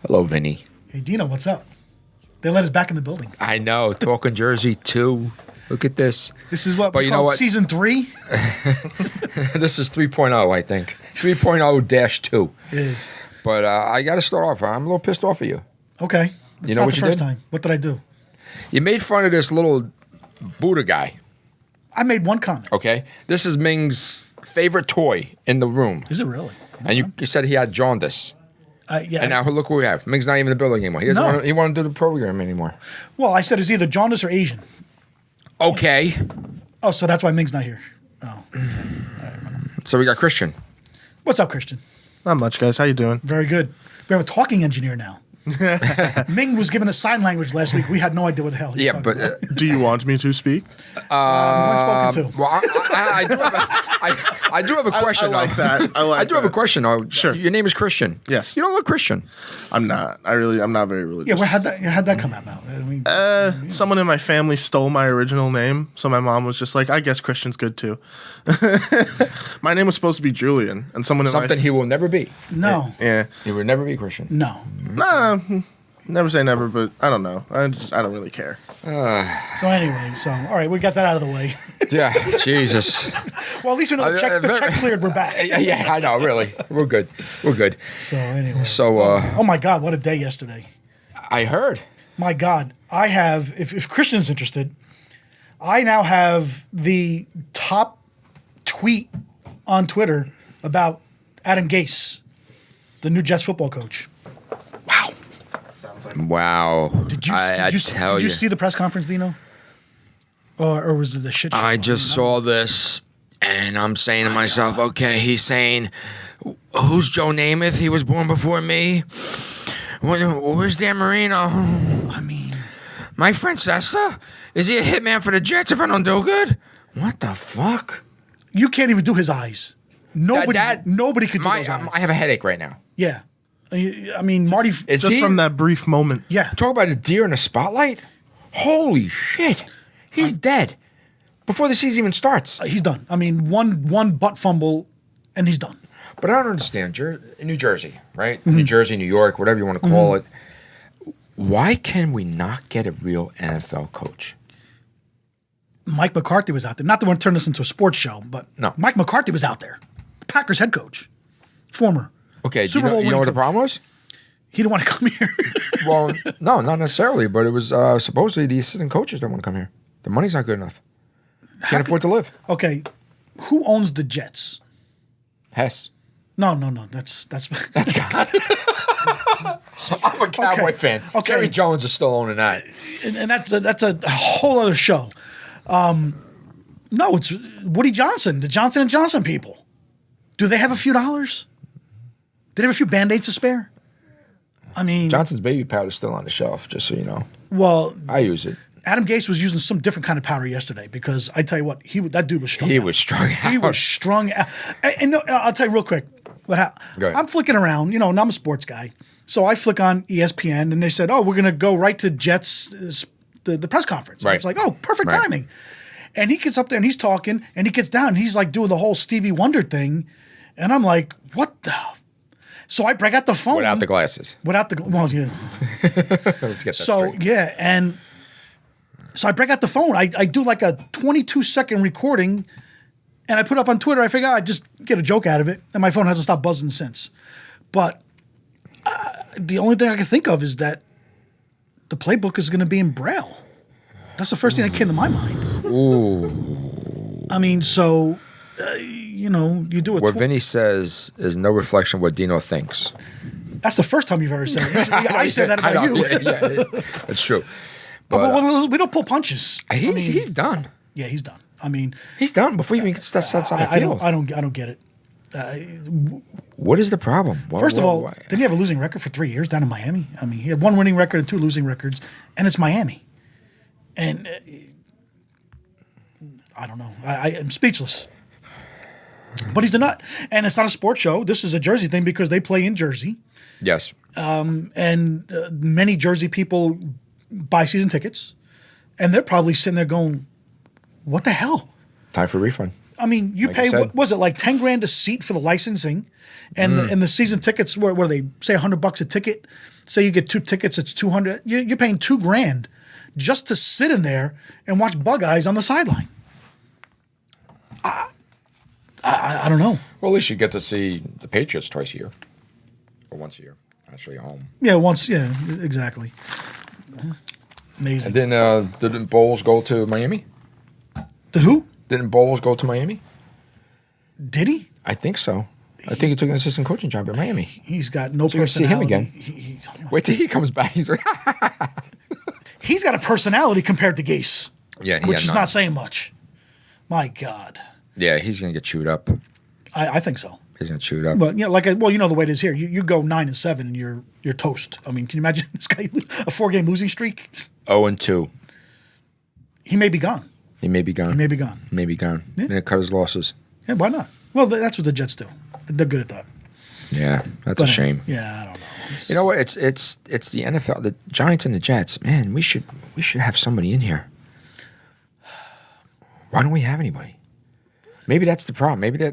Hello, Vinny. Hey, Dino, what's up? They let us back in the building. I know. TalkinJersey 2. Look at this. This is what But we you call know what? season 3. This is 3.0, I think. 3.0-2. It is. But I got to start off. I'm a little pissed off at you. Okay. It's know not what the you first did? time. What did I do? You made fun of this little Buddha guy, I made one comment. okay? This is Ming's favorite toy in the room. Is it really? And you said he had jaundice. Yeah. And now look what we have. Ming's not even in the building anymore. He doesn't No. want to, he won't do the program anymore. Well, I said it's either jaundice or Asian. Okay. Oh, so that's why Ming's not here. Oh. So we got Christian. What's up, Christian? Not much, guys. How you doing? Very good. We have a talking engineer now. Ming was given a sign language last week. We had no idea what the hell he was Yeah, talking but about. Do you want me to speak? When spoken to. well, I do have a question. I like though. that. I do have a question. Though. Sure. Your name is Christian. Yes. You don't look Christian. I'm not. I'm not very religious. Yeah, how'd that come about? I mean, Someone in my family stole my original name, so my mom was just like, I guess Christian's good too. My name was supposed to be Julian, and someone in Something he will never be. no. Yeah. He will never be Christian. No. Nah, never say never, but I don't know. I don't really care. So anyway, all right, we got that out of the way. Yeah, Jesus. Well, at least we know the check cleared. We're back. Yeah, I know. Really, we're good. We're good. So anyway. So, oh my God, what a day yesterday. I heard. My God, I have, if Christian's interested, I now have the top tweet on Twitter about Adam Gase, the new Jets football coach. Wow. Did you tell did you see the press conference, Dino? Or was it the shit show? I just saw this, and I'm saying to myself, okay, he's saying, who's Joe Namath? He was born before me. Where's Dan Marino? I mean, My Francesa? Is he a hitman for the Jets if I don't do good? What the fuck? you can't even do his eyes. Nobody could do those eyes. I have a headache right now. Yeah. I mean, Marty. Is Just he from that brief moment. Yeah. talk about a deer in the spotlight? Holy shit! He's dead before the season even starts. He's done. I mean, one butt fumble, and he's done. But I don't understand. New Jersey, right? New Jersey, New York, whatever you want to call it. Why can we not get a real NFL coach? Mike McCarthy was out there. Not the one to turn this into a sports show, but No. Mike McCarthy was out there. Packers head coach, former. Okay, Super Bowl you know winning what the coach. problem was? He didn't want to come here. Well, no, not necessarily, but it was supposedly the assistant coaches that want to come here. The money's not good enough. Can't afford to live. Okay, who owns the Jets? Hess. No. That's God. I'm a Cowboy fan. Okay. Jerry Jones is still owning that. and that's a whole other show. No, it's Woody Johnson, the Johnson & Johnson people. Do they have a few dollars? Do they have a few Band-Aids to spare? I mean, Johnson's baby powder's still on the shelf, just so you know. well, I use it. Adam Gase was using some different kind of powder yesterday because I tell you what, that dude was strung He out. was strung out. He was strung out. And no, I'll tell you real quick. Go ahead. I'm flicking around, and I'm a sports guy. So I flick on ESPN, and they said, oh, we're going to go right to Jets, the press conference. And I Right. was like, oh, perfect Right. timing. And he gets up there, and he's talking, and he gets down, and he's like doing the whole Stevie Wonder thing. And I'm like, what the? So I break out the phone. Without the glasses. Well, yeah. Let's get that So, straight. yeah, and so I break out the phone. I do like a 22-second recording, and I put it up on Twitter. I figure I'd just get a joke out of it, and my phone hasn't stopped buzzing since. But the only thing I can think of is that the playbook is going to be in Braille. That's the first thing that came to my mind. Ooh. I mean, so, you do it. What Vinny says is no reflection of what Dino thinks. That's the first time you've ever said it. I said that about you. Yeah, that's true. But we don't pull punches. He's done. Yeah, he's done. I mean, He's done before he even steps outside the field. I don't get it. What is the problem? First of all, didn't he have a losing record for 3 years down in Miami? I mean, he had one winning record and 2 losing records, and it's Miami. And I don't know. I'm speechless. But he's the nut. And it's not a sports show. This is a Jersey thing because they play in Jersey. Yes. And many Jersey people buy season tickets. And they're probably sitting there going, what the hell? Time for refund. I mean, you Like pay you said. what was it like $10,000 a seat for the licensing, and the season tickets. What do they say? $100 a ticket. Say you get 2 tickets, it's $200. You're paying $2,000 just to sit in there and watch bug eyes on the sideline. I don't know. Well, at least you get to see the Patriots twice a year, or once a year, actually at home. Yeah, once. Yeah, exactly. Amazing. And then didn't Bowles go to Miami? The who? Didn't Bowles go to Miami? Did he? I think so. I think he took an assistant coaching job at Miami. He's got no So you'll see him personality. again. Wait till he comes back. He's like, He's got a personality compared to Gase. yeah, he which had is none. not saying much. My God. Yeah, he's gonna get chewed up. I think so. He's gonna chew it up. But you know, you know the way it is here. You go 9-7 and you're toast. I mean, can you imagine this guy a 4-game losing streak? 0-2. He may be gone. He may be gone. He may be gone. Maybe gone. Yeah. And cut his losses. Yeah, why not? Well, that's what the Jets do. They're good at that. Yeah, that's But, a shame. Yeah, I don't know. You know what? It's the NFL, the Giants and the Jets. Man, we should have somebody in here. Why don't we have anybody? Maybe that's the problem. Maybe they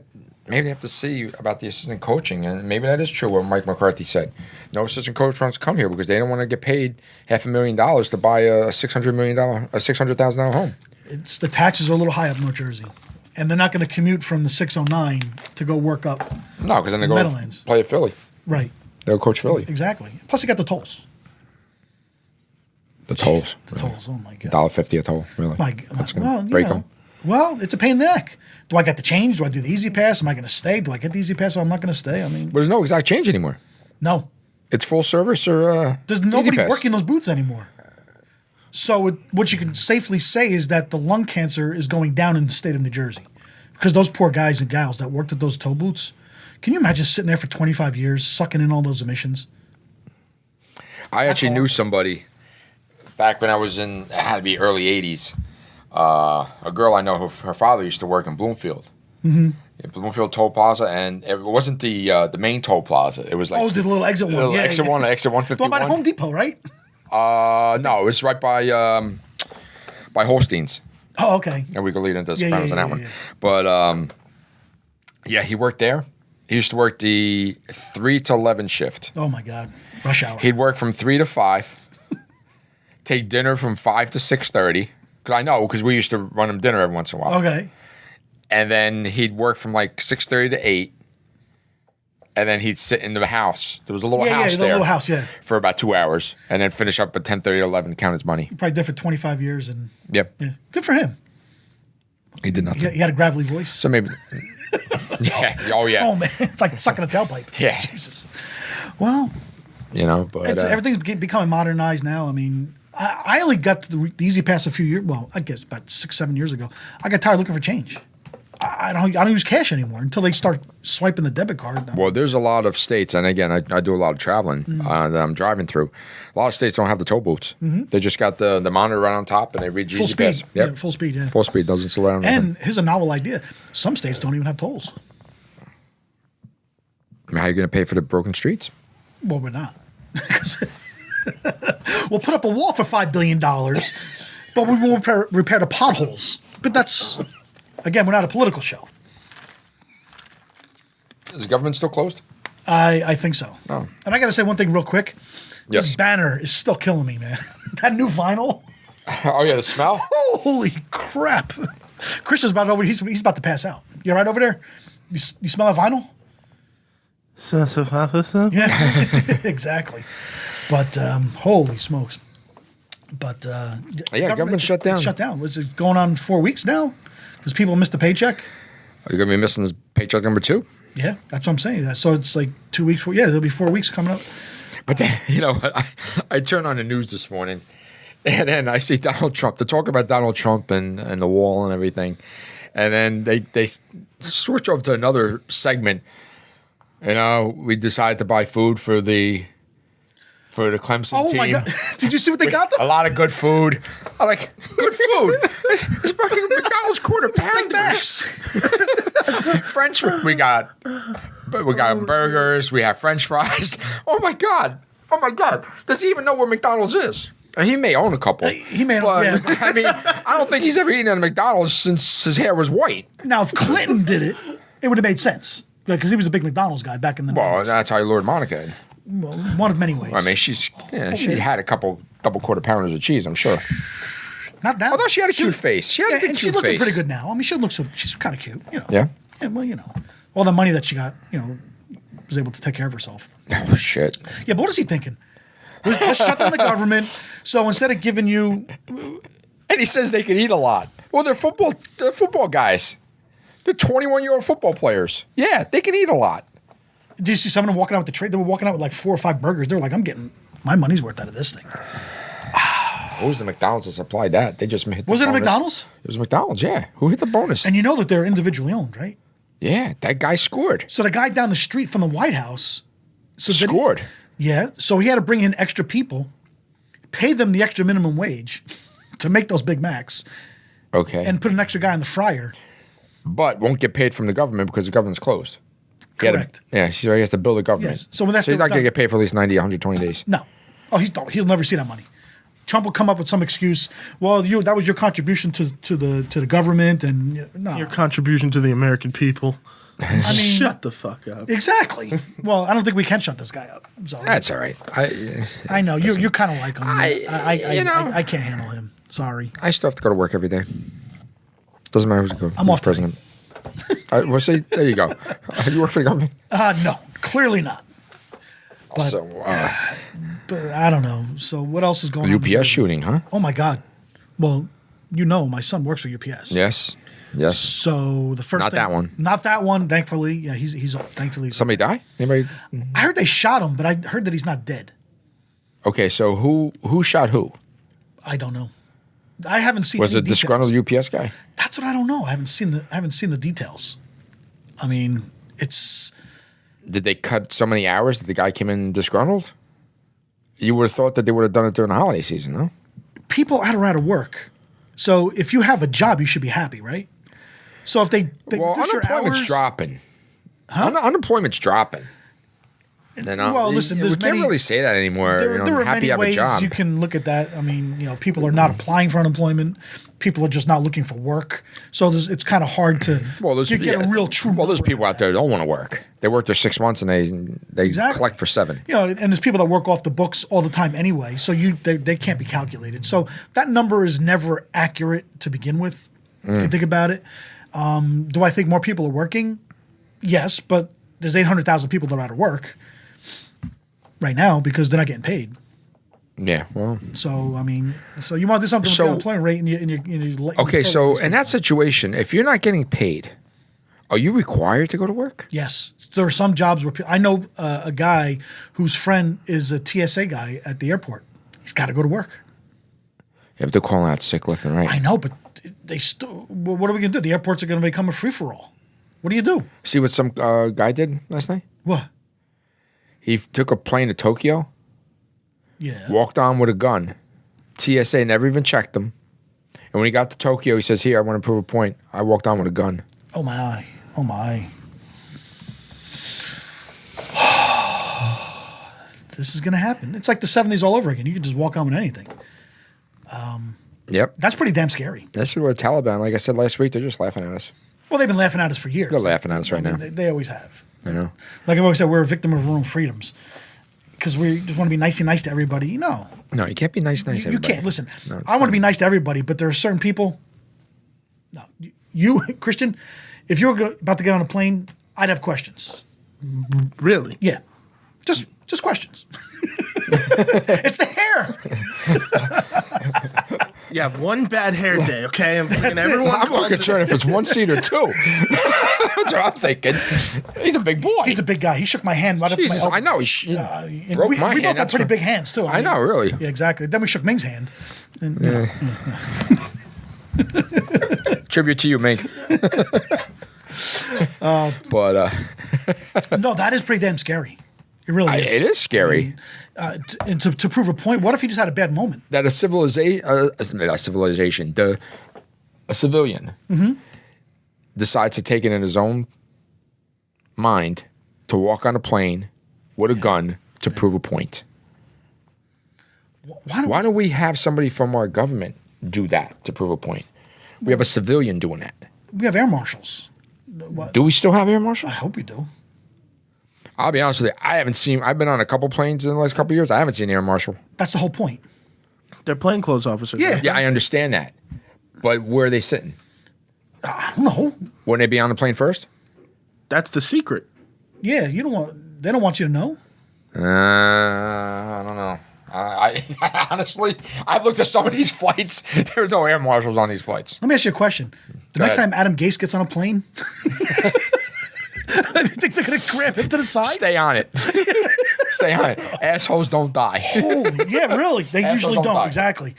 have to see about the assistant coaching, and maybe that is true what Mike McCarthy said. No assistant coach wants to come here because they don't want to get paid $500,000 to buy a $600,000 home. It's the taxes are a little high up North Jersey, and they're not going to commute from the 609 to go work up. No, because then they go Meadowlands. play at Philly. Right. They'll coach Philly. Exactly. Plus, you got the tolls. The tolls. The tolls. Oh my God. $1.50 a toll. Really? My God. That's gonna Well, break you know, them. well, it's a pain in the neck. Do I get the change? Do I do the easy pass? Am I going to stay? Do I get the easy pass? Or I'm not going to stay. I mean, But there's no exact change anymore. no. It's full service or There's Easy nobody Pass. working those booths anymore. So what you can safely say is that the lung cancer is going down in the state of New Jersey because those poor guys and gals that worked at those toll booths. Can you imagine sitting there for 25 years, sucking in all those emissions? I actually knew horrible. somebody back when I was in, it had to be early 80s. A girl I know, her father used to work in Bloomfield. Mm-hmm. Bloomfield Toll Plaza, and it wasn't the main toll plaza. It was like Oh, it was the little exit one. little Yeah, exit yeah. one, exit The one 151. by Home Depot, right? No, it's right by Holstein's. Oh, okay. And we could lead into Yeah, Sopranos yeah, on that yeah, one. yeah. But yeah, he worked there. He used to work the 3 to 11 shift. Oh, my God. Rush hour. He'd work from 3 to 5, take dinner from 5 to 6:30. Because I know, because we used to run him dinner every once in a while. Okay. And then he'd work from like 6:30 to 8. And then he'd sit in the house. There was a little Yeah, house the there. little house, yeah. For about 2 hours. And then finish up at 10:30 to 11, count his money. He probably did for 25 years. And Yep. yeah. Good for him. He did nothing. He had a gravelly voice. So maybe. Yeah. Oh, yeah. Oh, man. It's like sucking a tailpipe. Yeah. Jesus. Well, You know, but. everything's becoming modernized now. I mean, I only got the Easy Pass a few years. Well, I guess about 6-7 years ago. I got tired looking for change. I don't use cash anymore until they start swiping the debit card. Well, there's a lot of states, and again, I do a lot of traveling that I'm driving through. A lot of states don't have the toll booths. They just got the monitor right on top, and they read you Full Easy speed. Pass. Yep. Yeah, full speed, yeah. Full speed doesn't slow down. nothing. And here's a novel idea. Some states don't even have tolls. I mean, how are you going to pay for the broken streets? Well, we're not. We'll put up a wall for $5 billion, but we won't repair the potholes. But that's, again, we're not a political show. Is the government still closed? I think so. Oh. And I got to say one thing real quick. Yes. This banner is still killing me, man. That new vinyl. Oh, yeah, the smell? Holy crap. Christian's about over. He's about to pass out. You all right over there? You smell that vinyl? Yeah, exactly. But holy smokes. But Yeah, government shut down. Shut down. Was it going on 4 weeks now? Because people missed the paycheck? Are you going to be missing this paycheck number 2? Yeah, that's what I'm saying. So it's like 2 weeks. Yeah, there'll be 4 weeks coming up. But then, you know what? I turned on the news this morning, and then I see Donald Trump. They talk about Donald Trump and the wall and everything. And then they switch over to another segment. You know, we decided to buy food for the Clemson Oh team. my God. Did you see what they got A them? lot of good food. I'm like, good food? It's fucking McDonald's quarter pounders. French we got burgers, we have French fries. Oh my God. Does he even know where McDonald's is? He may own a couple. He may own- but, yeah. I mean, I don't think he's ever eaten at a McDonald's since his hair was white. Now, if Clinton did it, it would have made sense because he was a big McDonald's guy back in the Well, 90s. that's how he lured Monica in. Well, one of many ways. I mean, she had a couple double quarter pounders of cheese, I'm sure. Not that. Although she had a cute face. She had a good and cute she's looking face. pretty good now. I mean, she's kind of cute. You know. Yeah? Yeah. Well, you know, all the money that she got, you know, was able to take care of herself. Oh, shit. Yeah, but what is he thinking? Let's shut down the government. So instead of giving you, And he says they can eat a lot. Well, they're football guys. They're 21-year-old football players. Yeah, they can eat a lot. did you see someone walking out with the tray? They were walking out with like 4 or 5 burgers. They were like, I'm getting my money's worth out of this thing. Who was the McDonald's that supplied that? They just hit the Was it a bonus. McDonald's? It was McDonald's, yeah. Who hit the bonus? And you know that they're individually owned, right? Yeah, that guy scored. So the guy down the street from the White House Scored. Yeah. So he had to bring in extra people, pay them the extra minimum wage to make those Big Macs, Okay. and put an extra guy in the fryer. But won't get paid from the government because the government's closed. He had to- Correct. yeah, so he has to bill the government. Yes. So when that's he's not done- going to get paid for at least 90, 120 days. No. Oh, he'll never see that money. Trump will come up with some excuse. Well, that was your contribution to the government, and no. Your contribution to the American people. I mean, Shut the fuck up. exactly. Well, I don't think we can shut this guy up. So That's all right. I know you kind of like him. You know. I can't handle him. Sorry. I still have to go to work every day. Doesn't matter who's I'm off president. We'll see. There you go. You work for the government? No, clearly not. But, So, but I don't know. So what else is going on? UPS shooting, huh? Oh my God. Well, you know, my son works for UPS. Yes. Yes. So the first Not thing, that one. Not that one. Thankfully, yeah, he's thankfully. Somebody die? Anybody? I heard they shot him, but I heard that he's not dead. Okay, so who shot who? I don't know. I haven't seen. Was any it disgruntled details. UPS guy? That's what I don't know. I haven't seen the details. I mean, it's Did they cut so many hours that the guy came in disgruntled? You would have thought that they would have done it during the holiday season, no? people are out of work. So if you have a job, you should be happy, right? So if they Well, reduce your unemployment's hours, dropping. Unemployment's dropping. Well, listen, we there's can't many- really say that anymore. there are happy many to have a ways job. you can look at that. I mean, people are not applying for unemployment. People are just not looking for work. So it's kind of hard to get a real true. Well, there's number people of out there that don't want to work. They work their 6 months and they Exactly. collect for 7. and there's people that work off the books all the time anyway. So they can't be calculated. So that number is never accurate to begin with. If you think about it, do I think more people are working? Yes, but there's 800,000 people that are out of work right now because they're not getting paid. Yeah, well. So I mean, so you want to do something with So- the unemployment rate, and you Okay, so in that situation, if you're not getting paid, are you required to go to work? yes, there are some jobs where I know a guy whose friend is a TSA guy at the airport. He's got to go to work. You have to call out sick left and right. I know, but they still. What are we going to do? The airports are going to become a free for all. What do you do? See what some guy did last night? What? He took a plane to Tokyo, Yeah. walked on with a gun. TSA never even checked him. And when he got to Tokyo, he says, "Here, I want to prove a point. I walked on with a gun." Oh my. Oh my. This is going to happen. It's like the 70s all over again. You can just walk on with anything. Yep. That's pretty damn scary. That's what Taliban, like I said last week, they're just laughing at us. Well, they've been laughing at us for years. They're laughing at us right now. They always have. You know? Like I've always said, we're a victim of our own freedoms because we just want to be nice to everybody. No, No, you can't be nice, you everybody. can't. Listen, No, it's I want to fine. be nice to everybody, but there are certain people. No, you Christian, if you were about to get on a plane, I'd have questions. Really? Yeah, just questions. It's the hair. You have one bad hair day, okay? I'm thinking That's it. everyone I'm more calls it- concerned if it's 1 seat or 2. That's what I'm thinking. He's a big boy. He's a big guy. He shook my hand right up to my Jesus, elbow. I know. He And broke we my both hand. have pretty what- big hands too. I know, really. Yeah, exactly. Then we shook Ming's hand. And, Tribute to you, Mink. But no, that is pretty damn scary. It really is. it is scary And to prove a point, what if he just had a bad moment? that a civilian, a civilian decides to take it in his own mind to walk on a plane with a gun to prove a point. Why don't we have somebody from our government do that to prove a point? We have a civilian doing that. We have air marshals. What? Do we still have air marshals? I hope we do. I'll be honest with you. I've been on a couple planes in the last couple of years. I haven't seen an air marshal. That's the whole point. They're plainclothes officers. Yeah. right? Yeah, I understand that. But where are they sitting? I don't know. Wouldn't they be on the plane first? That's the secret. Yeah, they don't want you to know. I don't know. I honestly, I've looked at some of these flights. There's no air marshals on these flights. Let me ask you a question. The Go next ahead. time Adam Gase gets on a plane, I think they're going to grab him to the side. Stay on it. Stay on it. Assholes don't die. Oh, yeah, really. They Assholes usually don't don't. die. Exactly.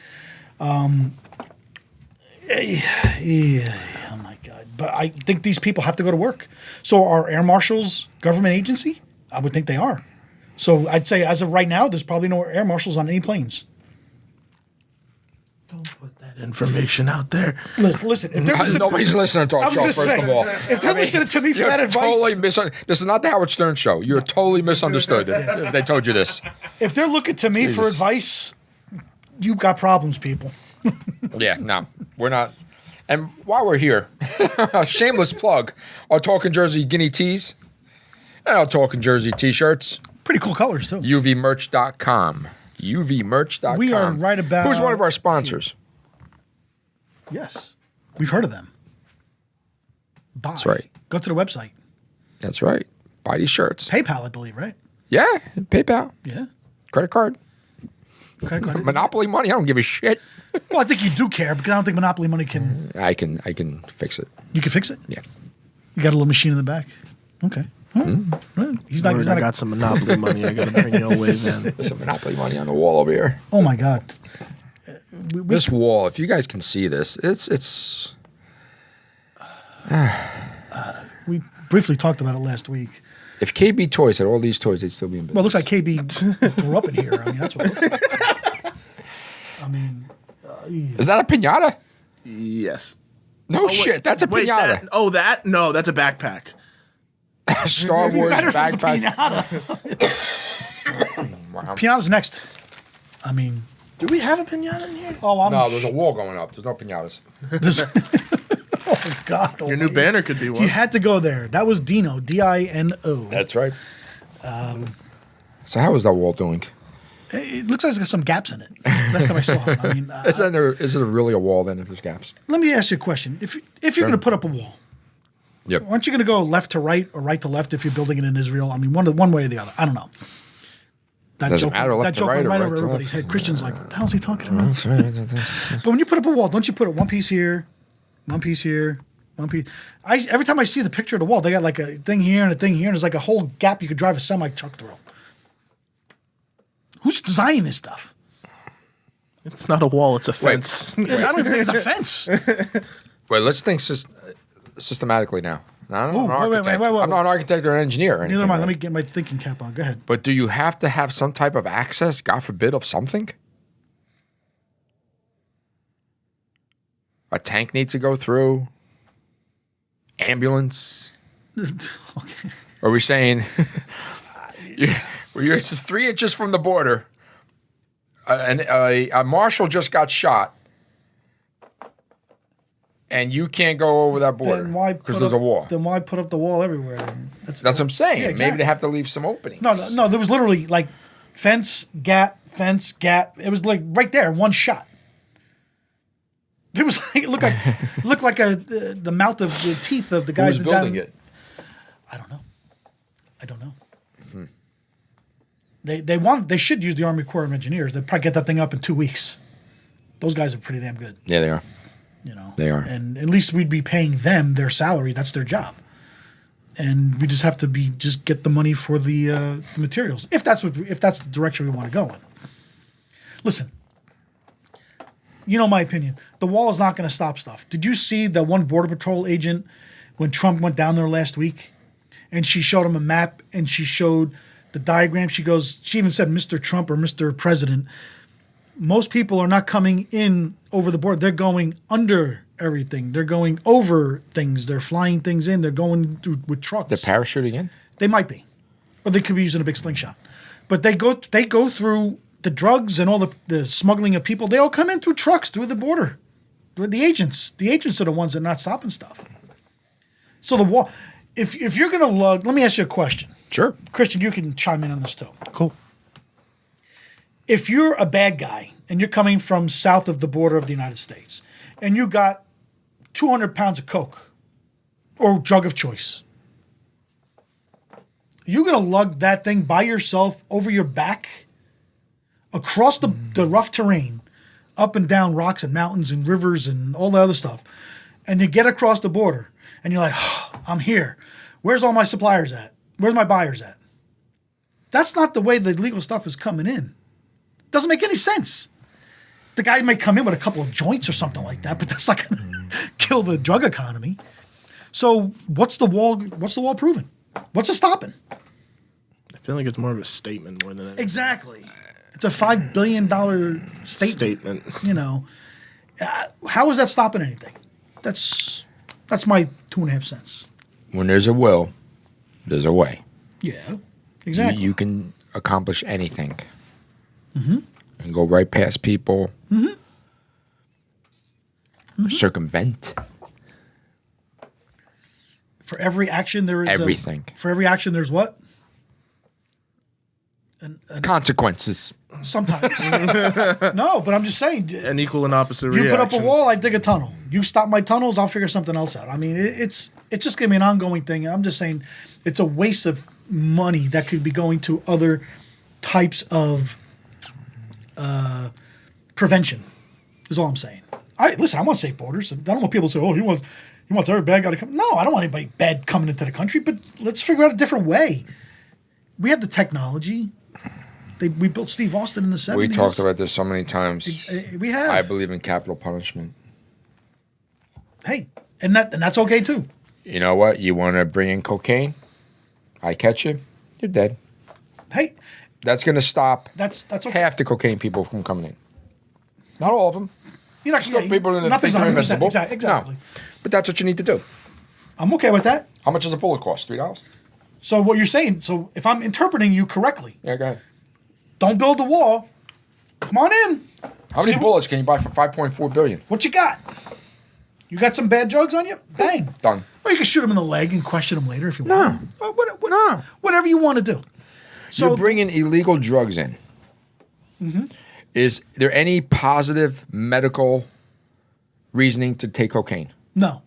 Yeah. Oh my God. But I think these people have to go to work. So are air marshals government agency? I would think they are. So I'd say as of right now, there's probably no air marshals on any planes. Don't put that information out there. Listen, if they're listening, Nobody's listening to I our was show, gonna first say, of all. if they're listening to me for You're that advice, totally this is not the Howard Stern show. You're totally misunderstood if they told you this. if they're looking to me for Jesus. advice, you've got problems, people. Yeah, no, we're not. And while we're here, shameless plug, our Talking Jersey guinea tees and our Talking Jersey t-shirts, Pretty cool colors, too. uvmerch.com. uvmerch.com. We are right about- Who's one of our sponsors? Yes. We've heard of them. Buy. That's right. Go to the website. That's right. Buy these shirts. PayPal, I believe, right? Yeah, PayPal, Yeah. credit card, Okay, go ahead. Monopoly money. I don't give a shit. Well, I think you do care because I don't think Monopoly money can. I can fix it. You can fix it. Yeah. You got a little machine in the back. Okay. All right. He's not. Word, He's not I got some Monopoly money. I got to bring your way then. There's some Monopoly money on the wall over here. Oh my God. This wall, if you guys can see this, it's. We briefly talked about it last week. If KB Toys had all these toys, they'd still be in business. Well, it looks like KB grew up in here. I mean, that's what. It looks like. I mean, Is that a pinata? Yes. No shit, that's a Wait, pinata. that? No, that's a backpack. Star Wars better if it was a backpack. pinata. Wow. Pinata's next. I mean, Do we have a pinata in here? oh, I'm. No, there's a wall going up. There's no pinatas. Oh God. Your new banner could be one. You had to go there. That was Dino. Dino. That's right. So how is that wall doing? It looks like there's some gaps in it. Last time I saw it. I mean, Is it really a wall then if there's gaps? let me ask you a question. If you're going to put up a wall, Yep. aren't you going to go left to right or right to left if you're building it in Israel? I mean, one way or the other. I don't know. That Doesn't joke, matter, left that to joke right went or right right over to everybody's left. head. Christians like, what the hell is he talking about? But when you put up a wall, don't you put one piece here, one piece here, one piece? Every time I see the picture of the wall, they got like a thing here and a thing here, and there's like a whole gap you could drive a semi truck through. Who's designing this stuff? It's not a wall, it's a fence. I don't even think it's a fence. Wait, let's think systematically now. Now, I'm not an Ooh, architect. wait. I'm not an architect or an engineer. Or Neither anything, am I. right? Let me get my thinking cap on. Go ahead. But do you have to have some type of access, God forbid, of something? A tank needs to go through? Ambulance? Okay. Are we saying you're just 3 inches from the border, and a marshal just got shot, and you can't go over that border Then why? because put there's up- a wall? Then why put up the wall everywhere? That's what I'm saying. Yeah, Maybe exactly. they have to leave some openings. No. There was literally like fence, gap. It was like right there, one shot. It was like it looked like the mouth of the teeth of the guy Who's building it? I don't know. They should use the Army Corps of Engineers. They'd probably get that thing up in 2 weeks. Those guys are pretty damn good. Yeah, they are. You know, They are. and at least we'd be paying them their salary. That's their job, and we just have to just get the money for the materials if that's the direction we want to go in. Listen, you know my opinion. The wall is not going to stop stuff. Did you see that one Border Patrol agent when Trump went down there last week, and she showed him a map and she showed the diagram? She even said, "Mr. Trump" or "Mr. President." Most people are not coming in over the border. They're going under everything. They're going over things. They're flying things in. They're going through with trucks. They're parachuting in? They might be, or they could be using a big slingshot. But they go through the drugs and all the smuggling of people, they all come in through trucks, through the border. The agents. The agents are the ones that are not stopping stuff. So the wall, if you're going to lug, let me ask you a question. Sure. Christian, you can chime in on this too. Cool. If you're a bad guy and you're coming from south of the border of the United States and you got 200 pounds of coke or drug of choice, you're going to lug that thing by yourself over your back across the rough terrain, up and down rocks and mountains and rivers and all the other stuff, and you get across the border and you're like, oh, I'm here. Where's all my suppliers at? Where's my buyers at? That's not the way the legal stuff is coming in. Doesn't make any sense. The guy may come in with a couple of joints or something like that, but that's not going to kill the drug economy. So what's the wall proving? What's it stopping? I feel like it's more of a statement more than anything. Exactly. It's a $5 billion statement. You know, how is that stopping anything? That's my 2.5 cents. When there's a will, there's a way. Yeah, exactly. You can accomplish anything. And go right past people. Circumvent. For every action, there is everything. For every action, there's what? Consequences. Sometimes. No, but I'm just saying. An equal and opposite you reaction. put up a wall, I dig a tunnel. You stop my tunnels, I'll figure something else out. I mean, it's just going to be an ongoing thing. I'm just saying it's a waste of money that could be going to other types of prevention, is all I'm saying. Listen, I want safe borders. I don't want people to say, oh, he wants every bad guy to come. No, I don't want anybody bad coming into the country, but let's figure out a different way. We have the technology. We built Steve Austin in the 70s. We talked about this so many times. We have. I believe in capital punishment. Hey, and that's okay too. You know what? You want to bring in cocaine? I catch you, you're dead. Hey. That's going to stop that's okay. half the cocaine people from coming in. Not all of them. You're not Still people in the nothing's think they're 100%. invincible. Exactly. No. But that's what you need to do. I'm okay with that. How much does a bullet cost? $3? So what you're saying, so if I'm interpreting you correctly, Yeah, go ahead. don't build the wall. Come on in. How many bullets can you buy for $5.4 billion? What you got? You got some bad drugs on you? Bang. Done. Or you can shoot him in the leg and question him later if you want. No. No. Whatever you want to do. So You're bringing illegal drugs in. Is there any positive medical reasoning to take cocaine? No.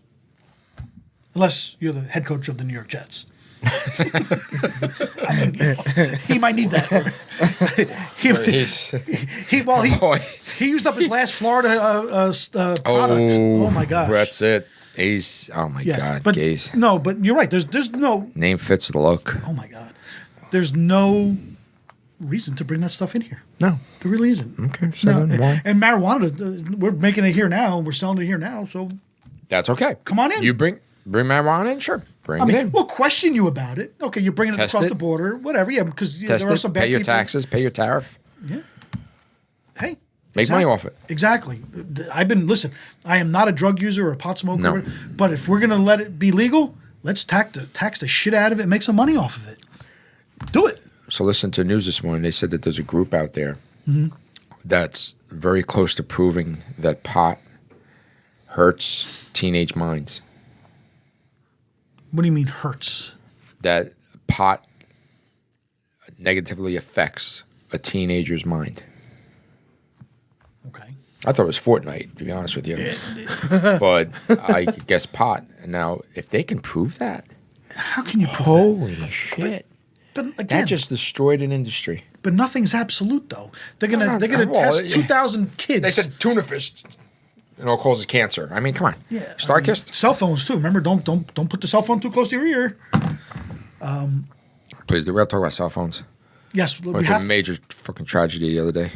Unless you're the head coach of the New York Jets. I mean, he might need that. He used up his last Florida product. Oh my gosh. That's it. God, but Gase. No, but you're right. There's no Name fits the look. Oh my God. There's no reason to bring that stuff in here. No. There really isn't. Okay. So then why? And marijuana, we're making it here now. We're selling it here now. So that's okay. Come on in. You bring marijuana in? Sure. Bring it in. We'll question you about it. Okay, you're bringing it across the border. Whatever. Yeah, because there are some bad people. Pay your people. taxes. Pay your tariff. Yeah. Hey. Make money off it. Exactly. I am not a drug user or a pot smoker. No. But if we're going to let it be legal, let's tax the shit out of it and make some money off of it. Do it. So listen to the news this morning. They said that there's a group out there that's very close to proving that pot hurts teenage minds. What do you mean hurts? That pot negatively affects a teenager's mind. Okay. I thought it was Fortnite, to be honest with you. But I guess pot. And now, if they can prove that. How can you prove Holy shit. But again, that just destroyed an industry. But nothing's absolute, though. They're gonna test 2,000 kids. They said tuna fish, causes cancer. I mean, come on. Yeah. Starkist. Cell phones too. Remember, don't put the cell phone too close to your ear. Please, we got to talk about cell phones. Yes, we have a major fucking tragedy the other day.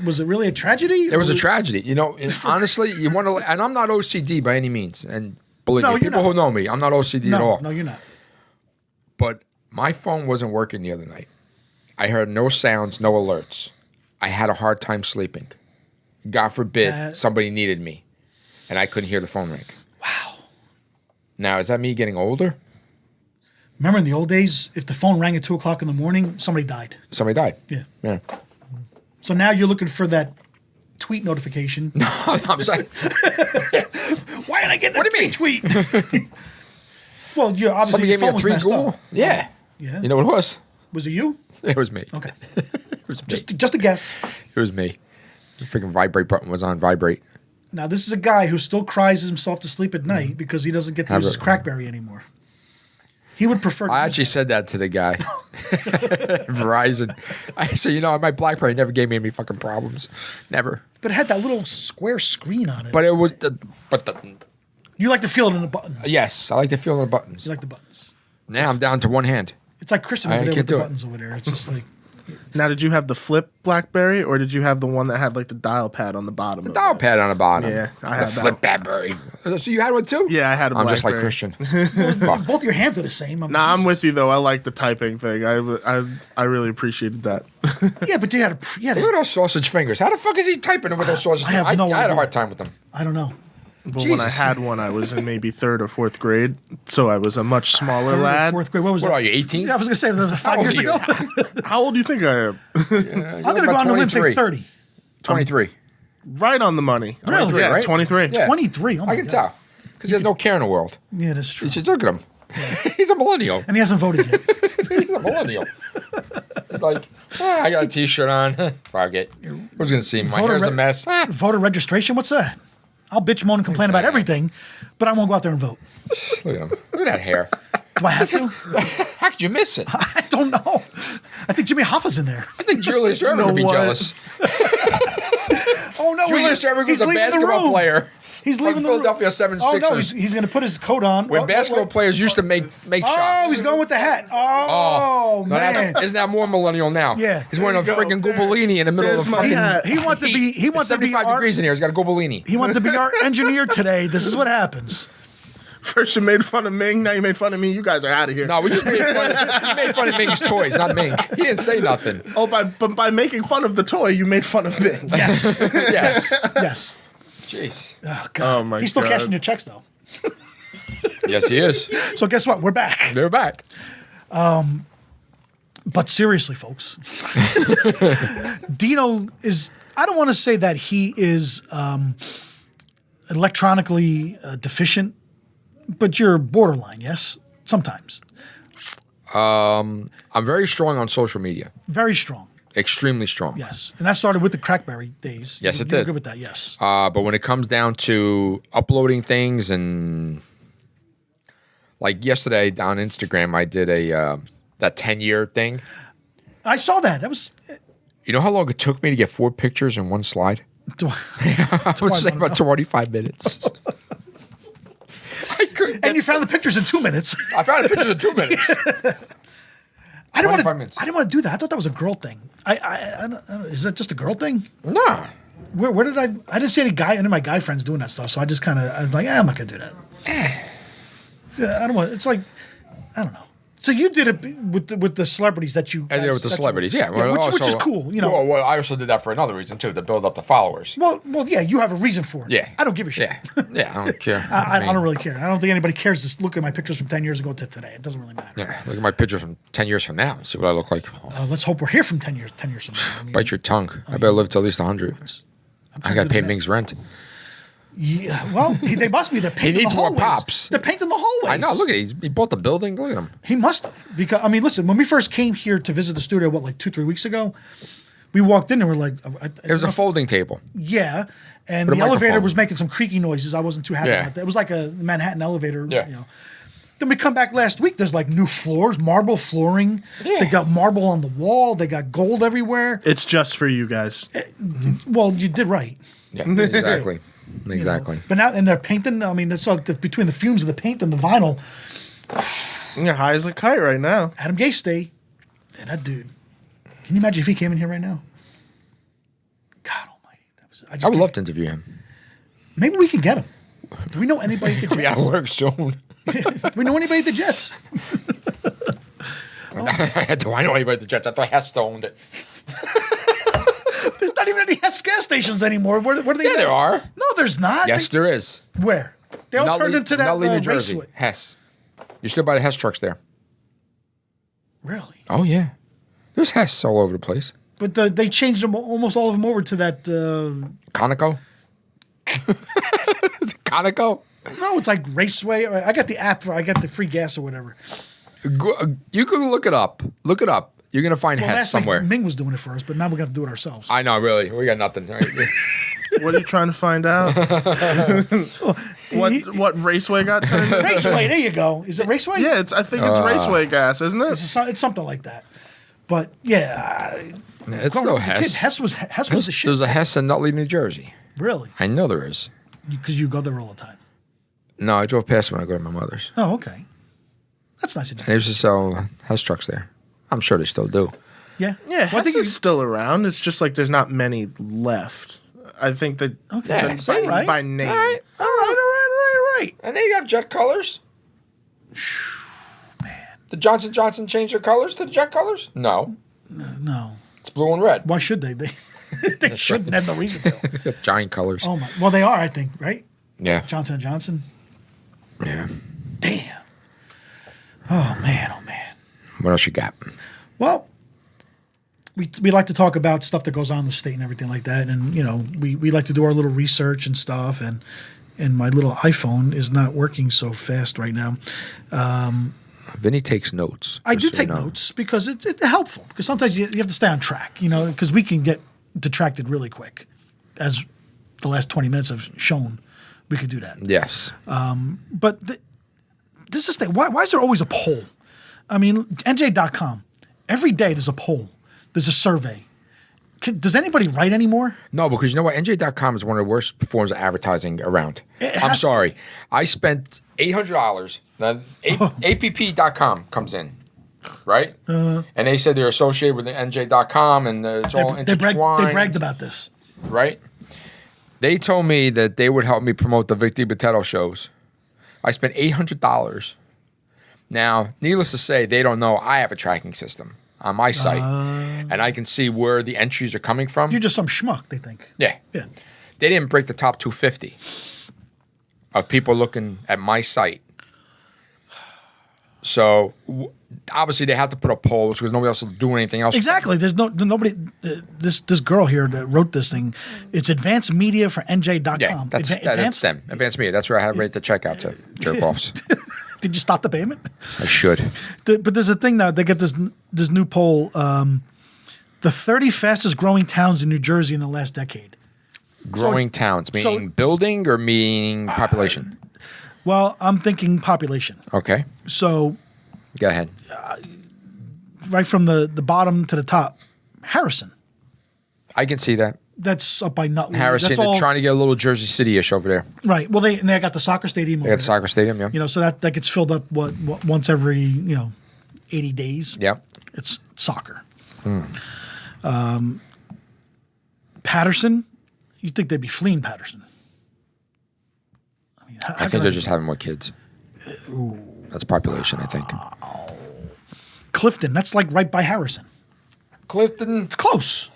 Was it really a tragedy? It was a tragedy. Honestly, you want to, and I'm not OCD by any means. And believe me, people who know me, I'm not OCD at all. No, you're not. But my phone wasn't working the other night. I heard no sounds, no alerts. I had a hard time sleeping. God forbid somebody needed me, and I couldn't hear the phone ring. Wow. Now, is that me getting older? Remember in the old days, if the phone rang at 2 o'clock in the morning, somebody died. Somebody died. Yeah. Yeah. So now you're looking for that tweet notification. I'm sorry. Why did I get What do you tweet? Well, you obviously Somebody your gave me phone a was 3 messed Google. up. Yeah. Yeah. You know what it was? Was it you? It was me. Okay. It was me. Just a guess. It was me. The freaking vibrate button was on vibrate. Now, this is a guy who still cries himself to sleep at night because he doesn't get to use his Have Crackberry anymore. He would prefer. I actually said that to the guy. Verizon. I said, my BlackBerry never gave me any fucking problems. Never. But it had that little square screen on it. But it was, You like to feel it in the buttons. yes, I like the feel of the buttons. You like the buttons. Now I'm down to one hand. It's like Christian I over there can't with the do it. buttons over there. It's just like. Now, did you have the flip BlackBerry, or did you have the one that had like the dial pad on the bottom? Dial pad on the bottom. Yeah, I had that. Flip BlackBerry. So you had one too? Yeah, I had a I'm just like BlackBerry. Christian. Fuck. Both your hands are the same. Nah, I'm with you though. I like the typing thing. I really appreciated that. Yeah, but you had a. Look at those sausage fingers. How the fuck is he typing with those sausage I have fingers? no I had a idea. hard time with them. I don't know. But when I Jesus. had one, I was in maybe 3rd or 4th grade, so I was a much smaller Third or lad. fourth grade. What was What that? are you, 18? Yeah, I was gonna say that was 5 old years are you? ago. How old do you think I am? I'm gonna go on a limb and say 30. 23. Right on the money. Really? Yeah, Right? 23. Yeah. 23. Oh my I can God. tell. Because he has no care in the world. Yeah, that's true. You should look at him. He's a millennial. And he hasn't voted yet. He's a millennial. He's like, I got a t-shirt on. Fuck it. Who's going to see me? My Voter hair's a re- mess. Voter registration? What's that? I'll bitch, moan, and complain about everything, but I won't go out there and vote. Look at him. Look at that hair. Do I have to? How could you miss it? I don't know. I think Jimmy Hoffa's in there. I think Julius Erving know would be what? jealous. Oh no, Julius Erving was he's a leaving the basketball room. player. He's from leaving the Philadelphia room. 76ers. Oh no, he's going to put his coat on. When Oh, basketball wait. players used to make shots. Oh, he's going with the hat. Oh, No, man. isn't that more millennial now? Yeah. He's wearing a There you go. freaking Gubellini in the middle There's of the my fucking. hat. He wanted to be. He It's wanted to be 75 our. degrees in here. He's got a Gubellini. He wanted to be our engineer today. This is what happens. First you made fun of Ming, now you made fun of me. You guys are out of here. No, we just made fun of Ming's toys, not Ming. He didn't say nothing. Oh, by making fun of the toy, you made fun of Ming. Yes. Yes. Yes. Jeez. Oh God. Oh, my He's still God. cashing your checks though. Yes, he is. So guess what? We're back. They're back. But seriously, folks, Dino is. I don't want to say that he is electronically deficient, but you're borderline. Yes, sometimes. I'm very strong on social media. Very strong. Extremely strong. Yes, and that started with the Crackberry days. Yes, it You're did. good with that. Yes. But when it comes down to uploading things and like yesterday on Instagram, I did a that 10-year thing. I saw that. That was. You know how long it took me to get 4 pictures in one slide? I would say about 25 minutes. I couldn't And get, you found the pictures in 2 minutes. I found the pictures in 2 minutes. I didn't want 25 to. minutes. I didn't want to do that. I thought that was a girl thing. I don't, is that just a girl thing? Nah. Where did I didn't see any of my guy friends doing that stuff, so I just kind of I'm like, I'm not gonna do that. Yeah, I don't want. It's like, I don't know. So you did it with the celebrities that you. I did it with the that you- celebrities, yeah. which is cool, you know. Well, I also did that for another reason too, to build up the followers. Well, yeah. You have a reason for it. Yeah. I don't give a shit. Yeah, I don't care. I mean, don't really care. I don't think anybody cares to look at my pictures from 10 years ago to today. It doesn't really matter. Yeah, look at my pictures from 10 years from now. See what I look like. Let's hope we're here from 10 years from now. I mean, Bite your tongue. I better live till at least 100. I got to pay that. Ming's rent. Yeah, well, they must be. They're painting needs the more hallways. pops. They're painting the hallways. I know. Look at it. He bought the building. Look at him. He must have. Because, I mean, listen, when we first came here to visit the studio, like 2-3 weeks ago, we walked in and we're like... It was a folding table. Yeah, and With the a elevator microphone. was making some creaky noises. I wasn't too happy Yeah. about that. It was like a Manhattan elevator. Yeah. You know. Then we come back last week. There's like new floors, marble flooring. Yeah. They got marble on the wall. They got gold everywhere. It's just for you guys. Well, you did right. Yeah, exactly. you know. Exactly. But now, and they're painting. I mean, it's like between the fumes of the paint and the vinyl. You're high as a kite right now. Adam Gase Day. And that dude. Can you imagine if he came in here right now? God almighty. I would love to interview him. Maybe we can get him. Do we know anybody at the We got Jets? to work soon. Do we know anybody at the Jets? Do I know anybody at the Jets? I thought Hester owned it. There's not even any gas stations anymore. Where are they? Yeah, at? there are. No, there's not. Yes, there is. Where? They all turned into that Nutley, New raceway. Jersey. Hess. You still buy the Hess trucks there. Really? Oh, yeah. There's Hess all over the place. But they changed them, almost all of them over to that. Conoco? Is it Conoco? No, it's like Raceway. I got the app. I got the free gas or whatever. You can look it up. Look it up. You're going to find Hess last somewhere. week Ming was doing it for us, but now we're going to do it ourselves. I know, really. We got nothing. Right? What are you trying to find out? What Raceway got turned into? Raceway, there you go. Is it Raceway? Yeah, I think it's Raceway gas, isn't it? It's something like that. But yeah, It's no Hess. Hess was the shit. There's a Hess in Nutley, New Jersey. Really? I know there is. Because you go there all the time. No, I drove past when I go to my mother's. Oh, okay. That's nice of you. And they used to sell Hess trucks there. I'm sure they still do. Yeah. Yeah, Well, Hess is still around. It's just like there's not many left. I think that Okay. by name. All right. And they have jet colors. Man. Did Johnson Johnson change their colors to the jet colors? No. No. It's blue and red. Why should they? They shouldn't have no reason to. Giant colors. Oh my. Well, they are, I think, right? Yeah. Johnson & Johnson. Yeah. Damn. Oh man. What else you got? Well, we like to talk about stuff that goes on in the state and everything like that, and we like to do our little research and stuff, and my little iPhone is not working so fast right now. Vinny takes notes. I do take notes because it's helpful, because sometimes you have to stay on track, because we can get detracted really quick, as the last 20 minutes have shown. We could do that. Yes. But this is the thing. Why is there always a poll? I mean, NJ.com, every day there's a poll. There's a survey. Does anybody write anymore? No, because you know what? NJ.com is one of the worst forms of advertising around. I'm sorry. I spent $800. Now, app.com comes in, right? And they said they're associated with the NJ.com, and it's all intertwined. They bragged about this. Right? They told me that they would help me promote the Vic DiBitetto shows. I spent $800. Now, needless to say, they don't know I have a tracking system on my site, and I can see where the entries are coming from. You're just some schmuck, they think. Yeah. Yeah. They didn't break the top 250 of people looking at my site. So obviously they have to put up polls because nobody else will do anything else. Exactly. There's nobody. This girl here that wrote this thing. It's advanced media for NJ.com. Yeah, that's them. Advanced media. That's where I had to rate the checkout to jerk offs. Did you stop the payment? I should. But there's a thing now. They get this new poll. The 30 fastest growing towns in New Jersey in the last decade. Growing towns, meaning building or meaning population? Well, I'm thinking population. Okay. So go ahead. Right from the bottom to the top, Harrison. I can see that. That's up by Nutley. Harrison, they're trying to get a little Jersey City-ish over there. Right. Well, they got the soccer stadium. They got the soccer stadium, yeah. So that gets filled up once every 80 days. Yeah. It's soccer. Patterson, you'd think they'd be fleeing Patterson. I mean, I think they're just having more kids. That's population, I think. Clifton, that's like right by Harrison. Clifton. It's close.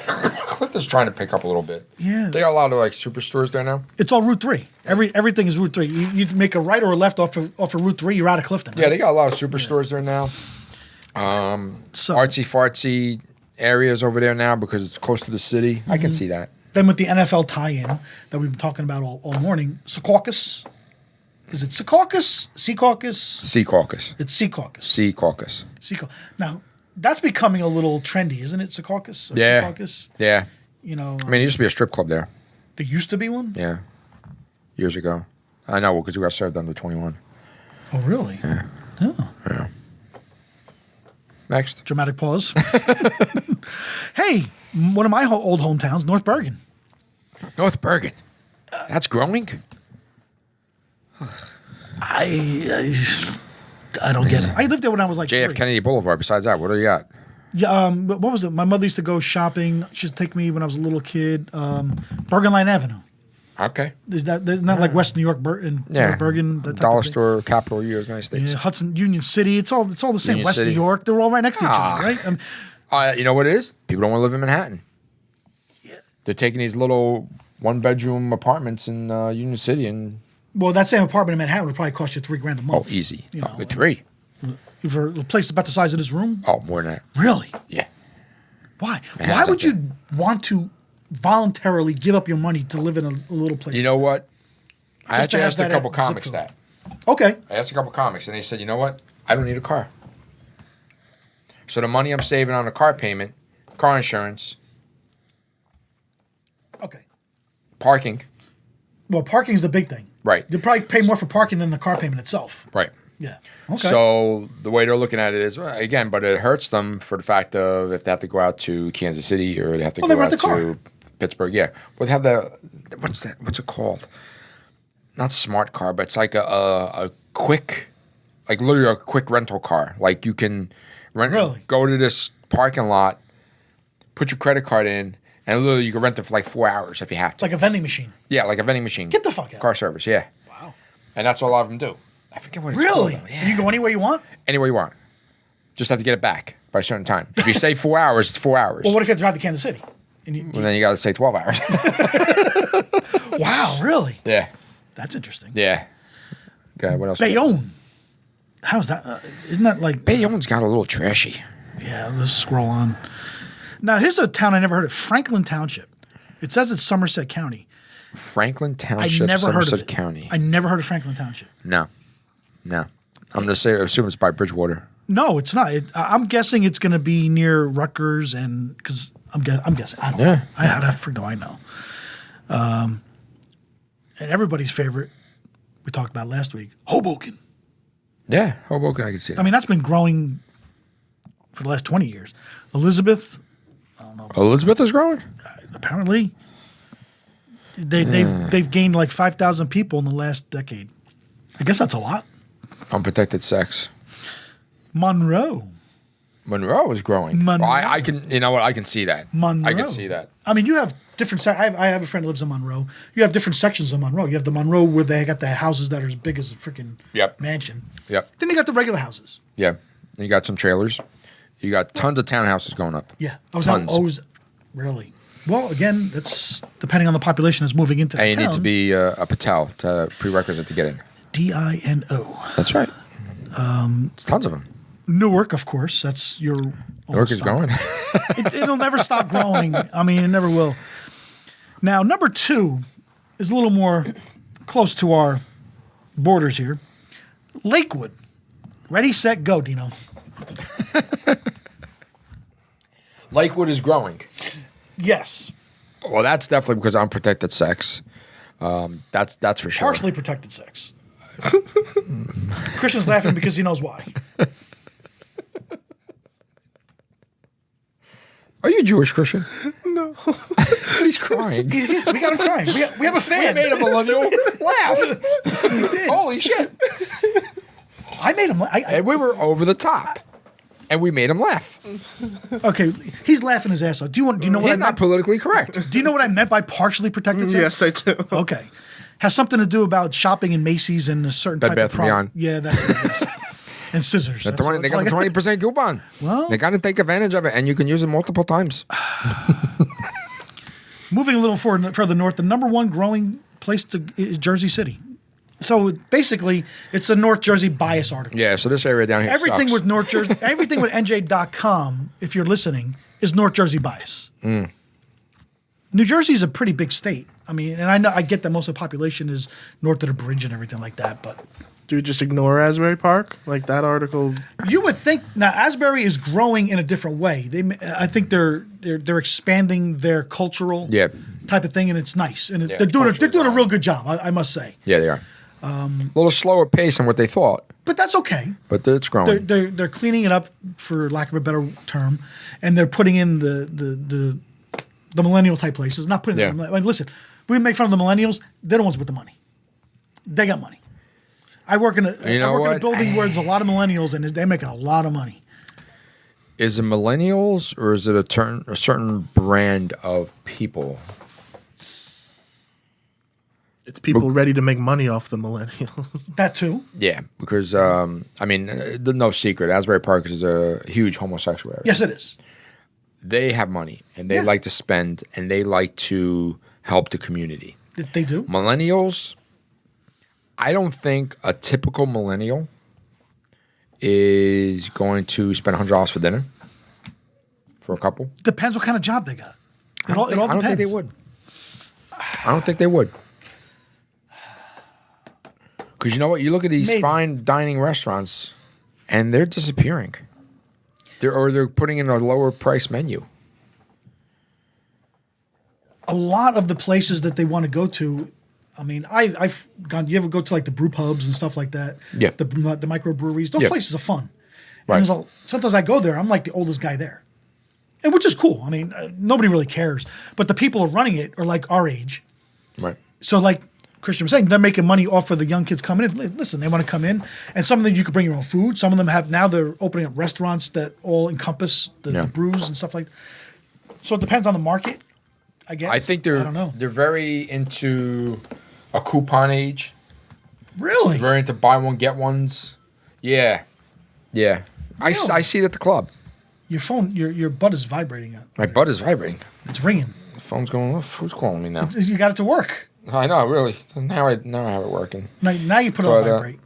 Clifton's trying to pick up a little bit. Yeah. They got a lot of superstores there now. It's all Route 3. Everything is Route 3. You make a right or a left off of Route 3, you're out of Clifton. Right? Yeah, they got a lot of superstores there now. Artsy-fartsy areas over there now because it's close to the city. I can see that. Then with the NFL tie-in that we've been talking about all morning, Secaucus. Is it Secaucus? Secaucus? Secaucus. It's Secaucus. Secaucus. Now, that's becoming a little trendy, isn't it? Secaucus? Yeah. Secaucus? Yeah. I mean, it used to be a strip club there. There used to be one? Yeah. Years ago. I know, because we got served under 21. Oh, really? Yeah. Oh. Yeah. Next. Dramatic pause. Hey, one of my old hometowns, North Bergen. North Bergen. That's growing? I don't get it. I lived there when I was like JF 3. Kennedy Boulevard. Besides that, what do you got? Yeah, what was it? My mother used to go shopping. She used to take me when I was a little kid. Bergen Line Avenue. Okay. Is that not like West New York, Bergen? That Dollar store, capital of the United States. Yeah, Hudson, Union City. It's all the same. Union West City. New York. They're all right next to each other, right? You know what it is? People don't want to live in Manhattan. Yeah. They're taking these little one-bedroom apartments in Union City and. Well, that same apartment in Manhattan would probably cost you $3,000 a month. Oh, easy. You know, with 3. For a place about the size of this room? Oh, more than that. Really? Yeah. Why? It Why has would up you want to voluntarily give up your money to live in a little place? You know what? I Just to actually have asked a that couple zip comics code. that. Okay. I asked a couple comics, and they said, you know what? I don't need a car. So the money I'm saving on a car payment, car insurance, Okay. parking. Well, parking's the big thing. Right. You'll probably pay more for parking than the car payment itself. Right. Yeah. Okay. So the way they're looking at it is, well, again, but it hurts them for the fact of if they have to go out to Kansas City or they have to Well, they go rent out the car. to Pittsburgh. Yeah. Well, they have what's that? What's it called? Not smart car, but it's like a quick, like literally a quick rental car. Like you can go to this parking lot, put your credit card in, and literally you can rent it for like 4 hours if you have to. Like a vending machine. Yeah, like a vending machine. Get the fuck out. Car service, yeah. Wow. And that's what a lot of them do. I forget what it's Really? called. Though. Yeah. And you go anywhere you want? Anywhere you want. Just have to get it back by a certain time. If you stay 4 hours, it's 4 hours. Well, what if you have to drive to Kansas City? And Well, then you got to stay 12 hours. Wow, really? Yeah. That's interesting. Yeah. Okay, what else? Bayonne. How's that? Isn't that like... Bayonne's got a little trashy. Yeah, let's scroll on. Now, here's a town I never heard of. Franklin Township. It says it's Somerset County. Franklin I Township, never heard of Somerset it. County. I never heard of Franklin Township. No. I'm going to assume it's by Bridgewater. No, it's not. I'm guessing it's going to be near Rutgers, and because I'm guessing. I don't know. How the frick do I know? And everybody's favorite, we talked about last week, Hoboken. Yeah, Hoboken, I can see that. I mean, that's been growing for the last 20 years. Elizabeth, Elizabeth is growing? apparently, they've gained like 5,000 people in the last decade. I guess that's a lot. Unprotected sex. Monroe. Monroe is growing. Monroe. Well, I can, you know what? I can see that. Monroe. I can see that. I mean, you have different. I have a friend who lives in Monroe. You have different sections of Monroe. You have the Monroe where they got the houses that are as big as a freaking mansion. Yep. Then you got the regular houses. Yeah. You got some trailers. You got tons of townhouses going up. Yeah. Tons. Really? Well, again, that's depending on the population that's moving into the And town. you need to be a Patel to prerequisite to get in. DINO. That's right. It's tons of them. Newark, of course. That's your. Newark is going. It'll never stop growing. I mean, it never will. Now, number 2 is a little more close to our borders here. Lakewood. Ready, set, go, Dino. Lakewood is growing. Yes. Well, that's definitely because I'm protected sex. That's for sure. Partially protected sex. Christian's laughing because he knows why. Are you Jewish, Christian? No. He's crying. We got him crying. We have a fan. We made a millennial laugh. Holy shit. I made him. And we were over the top. And we made him laugh. Okay, he's laughing his ass off. Do you know what He's I not meant? politically correct. Do you know what I meant by partially protected sex? Yes, I do. Okay. Has something to do about shopping in Macy's and a certain Bed type Bath of and Beyond. Yeah, that's what it is. And scissors. They got the 20% coupon. Well- they got to take advantage of it, and you can use it multiple times. Moving a little further north, the number 1 growing place is Jersey City. So basically, it's a North Jersey bias article. Yeah, so this area down here Everything sucks. with North Jersey, everything with NJ.com, if you're listening, is North Jersey bias. New Jersey is a pretty big state. I mean, and I get that most of the population is north of the bridge and everything like that, but Do we just ignore Asbury Park? Like that article? you would think now Asbury is growing in a different way. I think they're expanding their cultural type of thing, and it's nice. And they're doing a real good job, I must say. Yeah, they are. A little slower pace than what they thought, But that's okay. but it's growing. They're cleaning it up, for lack of a better term, and they're putting in the millennial type places. Not putting them. Like, listen, we make fun of the millennials. They're the ones with the money. They got money. I work in a building where there's a lot of millennials, and they're making a lot of money. Is it millennials or is it a certain brand of people? It's people ready to make money off the millennials. That too. Yeah, because I mean, no secret, Asbury Park is a huge homosexual area. Yes, it is. They have money and they like to spend and they like to help the community. They do. Millennials, I don't think a typical millennial is going to spend $100 for dinner for a couple? Depends what kind of job they got. It all I don't depends. think they would. I don't think they would. Because you know what? You look at these fine dining restaurants, and they're disappearing. They're putting in a lower price menu. A lot of the places that they want to go to, I mean, I've gone. You ever go to like the brew pubs and stuff like that? Yeah. The microbreweries. Those places are fun. Right. And sometimes I go there. I'm like the oldest guy there, and which is cool. I mean, nobody really cares, but the people who are running it are like our age. Right. So like Christian was saying, they're making money off of the young kids coming in. Listen, they want to come in, and some of them you can bring your own food. Some of them they're opening up restaurants that all encompass the brews and stuff like that. So it depends on the market, I guess. I think I don't know. they're very into a coupon age. Really? They're very into buy one get ones. Yeah. Yeah. I see it at the club. Your phone, your butt is vibrating. My butt is vibrating. It's ringing. The phone's going off. Who's calling me now? You got it to work. I know, really. Now I have it working. Now you put it on vibrate.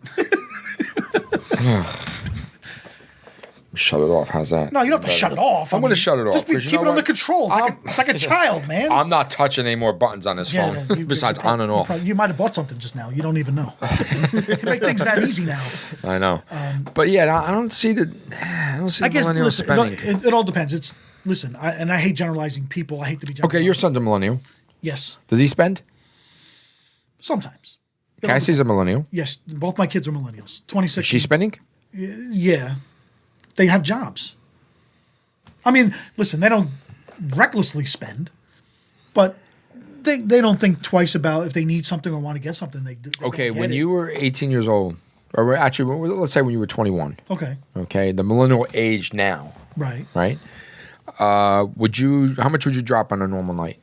Shut it off. How's that? No, you don't have to shut it off. I'm going to shut it off. Just keep it under control. It's like a child, man. I'm not touching any more buttons on this phone besides on and off. You might have bought something just now. You don't even know. You make things that easy now. I know. But yeah, I don't see the. I guess millennials spending. It all depends. Listen, I hate generalizing people. I hate to be generalizing. Okay, your son's a millennial. Yes. Does he spend? Sometimes. Cassie's a millennial. Yes, both my kids are millennials. 26. Is she spending? Yeah. They have jobs. I mean, listen, they don't recklessly spend, but they don't think twice about if they need something or want to get something. They okay, when you were 18 years old, or actually, let's say when you were 21. Okay. Okay, the millennial age now. Right. Right. How much would you drop on a normal night?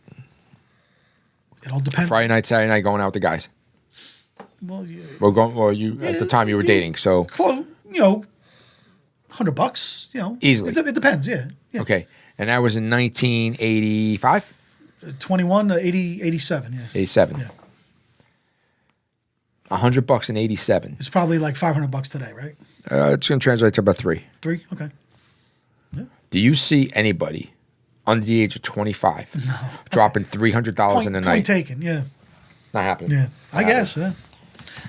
It all depends. Friday night, Saturday night, going out with the guys. Well, yeah. At the time you were dating, so $100, easily. It depends, yeah. Okay, and that was in 1985. 21 to 87, yeah. 87. Yeah. $100 in 87. It's probably like $500 today, right? It's going to translate to about 3. 3, okay. Yeah. Do you see anybody under the age of 25 dropping $300 in a night? Point taken, yeah. Not happening. Yeah, I guess, yeah.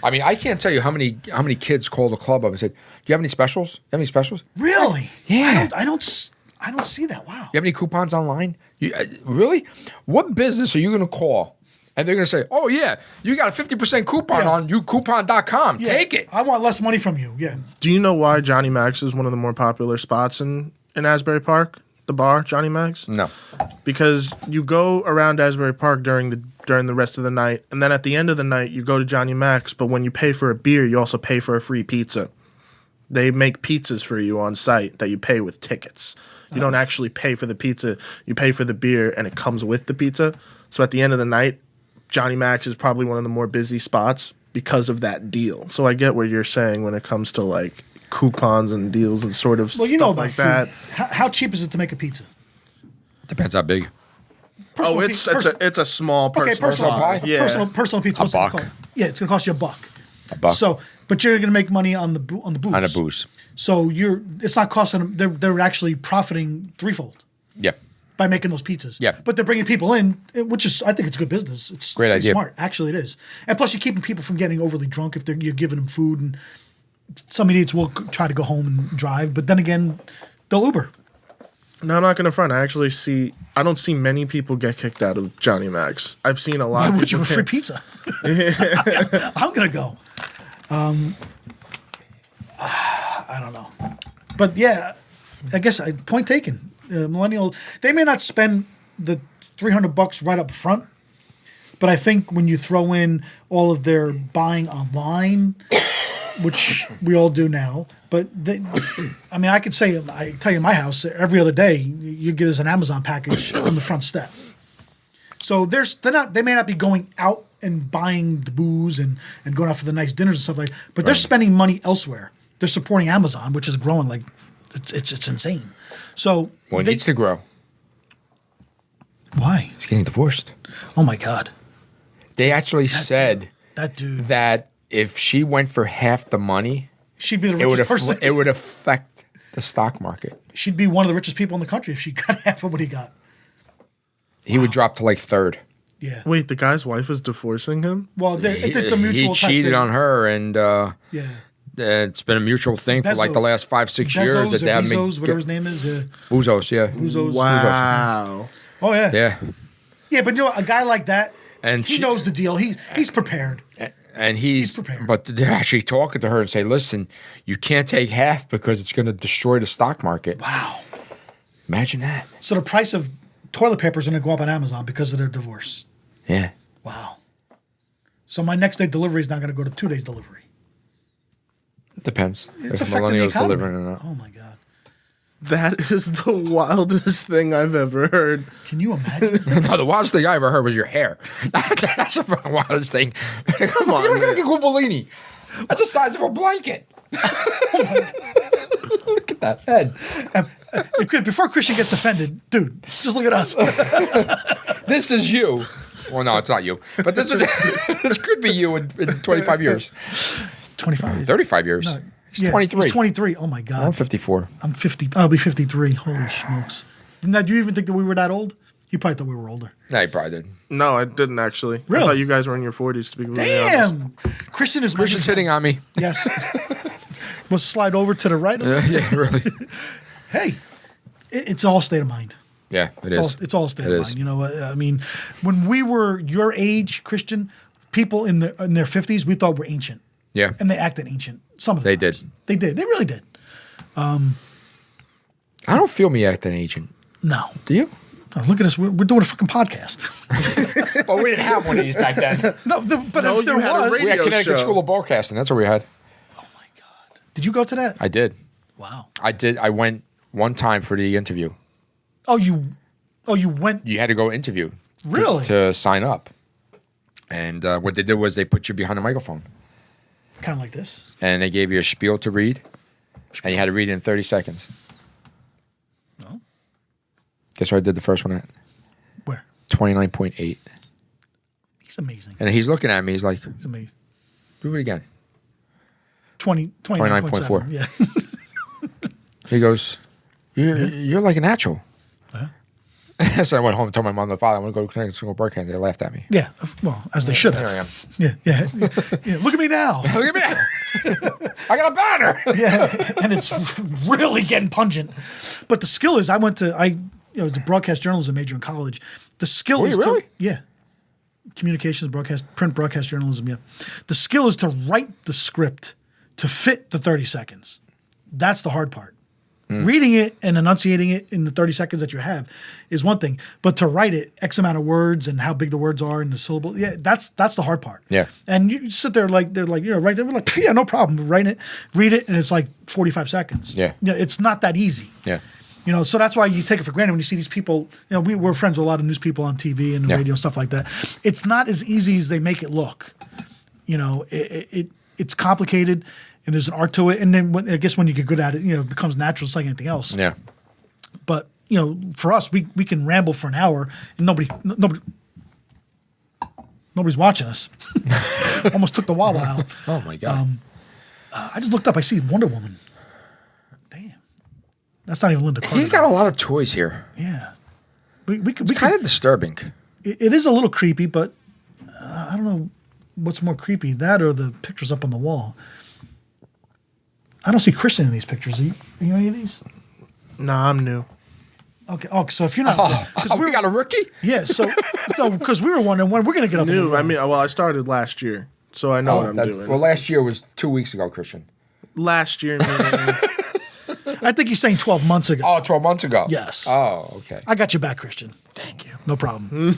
I mean, I can't tell you how many kids called the club up and said, "Do you have any specials? You have any specials? Really? Yeah. I don't see that. Wow. You have any coupons online? Really? What business are you going to call? And they're going to say, "Oh yeah, you got a 50% coupon on youcoupon.com. Yeah. Take it." I want less money from you. Yeah. Do you know why Johnny Mac's is one of the more popular spots in Asbury Park? The bar, Johnny Mac's? No. Because you go around Asbury Park during the rest of the night, and then at the end of the night you go to Johnny Mac's, but when you pay for a beer, you also pay for a free pizza. They make pizzas for you on site that you pay with tickets. You don't actually pay for the pizza, you pay for the beer and it comes with the pizza. So at the end of the night, Johnny Mac's is probably one of the more busy spots because of that deal. So I get what you're saying when it comes to like coupons and deals and sort of stuff about like food. that. How cheap is it to make a pizza? Depends how big. It's a small personal pie? Yeah. Personal pizza. What's $1. It cost? Yeah, it's gonna cost you $1. $1. So, but you're gonna make money on the booze. On the booze. So it's not costing them. They're actually profiting threefold. Yeah. By making those pizzas. Yeah. But they're bringing people in, which is, I think it's good business. It's great idea. Smart. Actually, it is. And plus, you're keeping people from getting overly drunk if you're giving them food. And some idiots will try to go home and drive. But then again, they'll Uber. No, I'm not gonna front. I don't see many people get kicked out of Johnny Mac's. I've seen a lot. Why of would you people have free pizza? I'm gonna go. I don't know, but yeah, I guess point taken. Millennial, they may not spend the $300 right up front, but I think when you throw in all of their buying online, which we all do now, but I could say, I tell you, in my house, every other day you get us an Amazon package on the front step. So they may not be going out and buying the booze and going out for the nice dinners and stuff like that, but they're spending money elsewhere. They're supporting Amazon, which is growing like it's insane. So it needs to grow. Why? He's getting divorced. Oh my God. They actually said that dude that if she went for half the money, She'd be the richest person. It would affect the stock market. She'd be one of the richest people in the country if she got half of what he got. He would drop to like third. Yeah. Wait, the guy's wife is divorcing him? Well, it's a mutual. He cheated on her, and yeah. It's been a mutual thing for like the last 5-6 years. That they have Bezos, whatever his name is. Bezos, yeah. Bezos. Wow. Oh yeah. Yeah. Yeah, but you know, a guy like that, And he knows the deal. He's prepared. And he's prepared. but they're actually talking to her and say, listen, you can't take half because it's going to destroy the stock market. Wow. Imagine that. So the price of toilet paper is going to go up on Amazon because of their divorce. Yeah. Wow. So my next day delivery is not going to go to 2 days delivery. It depends. It's if affecting the millennials economy. delivering or not. Oh my God. That is the wildest thing I've ever heard. Can you imagine? No, the wildest thing I ever heard was your hair. That's the wildest thing. Come on, you look man. like a Gubellini. That's the size of a blanket. Look at that head. Before Christian gets offended, dude, just look at us. This is you. Well, no, it's not you. But this could be you in 25 years. 25 years. 35 years. No, He's 23. He's 23. Oh my God. I'm 54. I'm 50. I'll be 53. Holy smokes. Now, do you even think that we were that old? You probably thought we were older. No, you probably did. No, I didn't actually. Really? I thought you guys were in your 40s to be completely honest. Damn. Christian is Christian's hitting on me. Yes. We'll slide over to the right. Yeah, really. Hey, it's all state of mind. Yeah, It's all state It of is. mind. You know, I mean, when we were your age, Christian, people in their 50s, we thought were ancient. Yeah. And they acted ancient. Some of them. They did. They did. They really did. I don't feel me acting agent. No. Do you? Oh, look at us. We're doing a fucking podcast. Well, we didn't have one of these back then. No, but No, if there you had a was. We had radio Connecticut show. School of Broadcasting. That's what we had. Oh my God. Did you go to that? I did. Wow. I did. I went one time for the interview. Oh, you went. You had to go interview. Really? To sign up. And what they did was they put you behind a microphone. Kind of like this. And they gave you a spiel to read. And you had to read it in 30 seconds. No. Guess what I did the first one at? Where? 29.8. He's amazing. And he's looking at me. He's like, He's amazing. do it again. 29.7. 29.4. Yeah. He goes, you're like a natural. Uh-huh. So I went home and told my mom and father, I'm going to go to Connecticut School of Broadcasting. They laughed at me. Yeah. Well, as they should Here I have. am. Yeah. Look at me now. Look at me. I got a banner. Yeah. And it's really getting pungent. But the skill is, I was a broadcast journalism major in college. The skill Were is you really? yeah. Communications, print broadcast journalism, yeah. The skill is to write the script to fit the 30 seconds. That's the hard part. Reading it and enunciating it in the 30 seconds that you have is one thing, but to write it X amount of words and how big the words are and the syllable, yeah, that's the hard part. Yeah. And you sit there they're like, right there, we're like, yeah, no problem. Write it, read it, and it's like 45 seconds. Yeah. It's not that easy. Yeah. So that's why you take it for granted when you see these people. We're friends with a lot of news people on TV and radio and stuff like that. It's not as easy as they make it look. It's complicated and there's an art to it. And then I guess when you get good at it, it becomes natural. It's like anything else. Yeah. But for us, we can ramble for an hour and nobody's watching us. Almost took the Wawa out. Oh, my God. I just looked up. I see Wonder Woman. Damn, that's not even Linda Carter. He's got a lot of toys here. Yeah, we could. Kind of disturbing. It is a little creepy, but I don't know what's more creepy, that or the pictures up on the wall. I don't see Christian in these pictures. Are you any of these? Nah, I'm new. Okay. Oh, so if you're not, We got a rookie? yeah. So because we were wondering when we're going to get up. in the New. I morning. mean, I started last year, so I know what I'm doing. Well, last year was 2 weeks ago, Christian. Last year, meaning I think he's saying 12 months ago. Oh, 12 months ago. Yes. Oh, okay. I got you back, Christian. Thank you. No problem.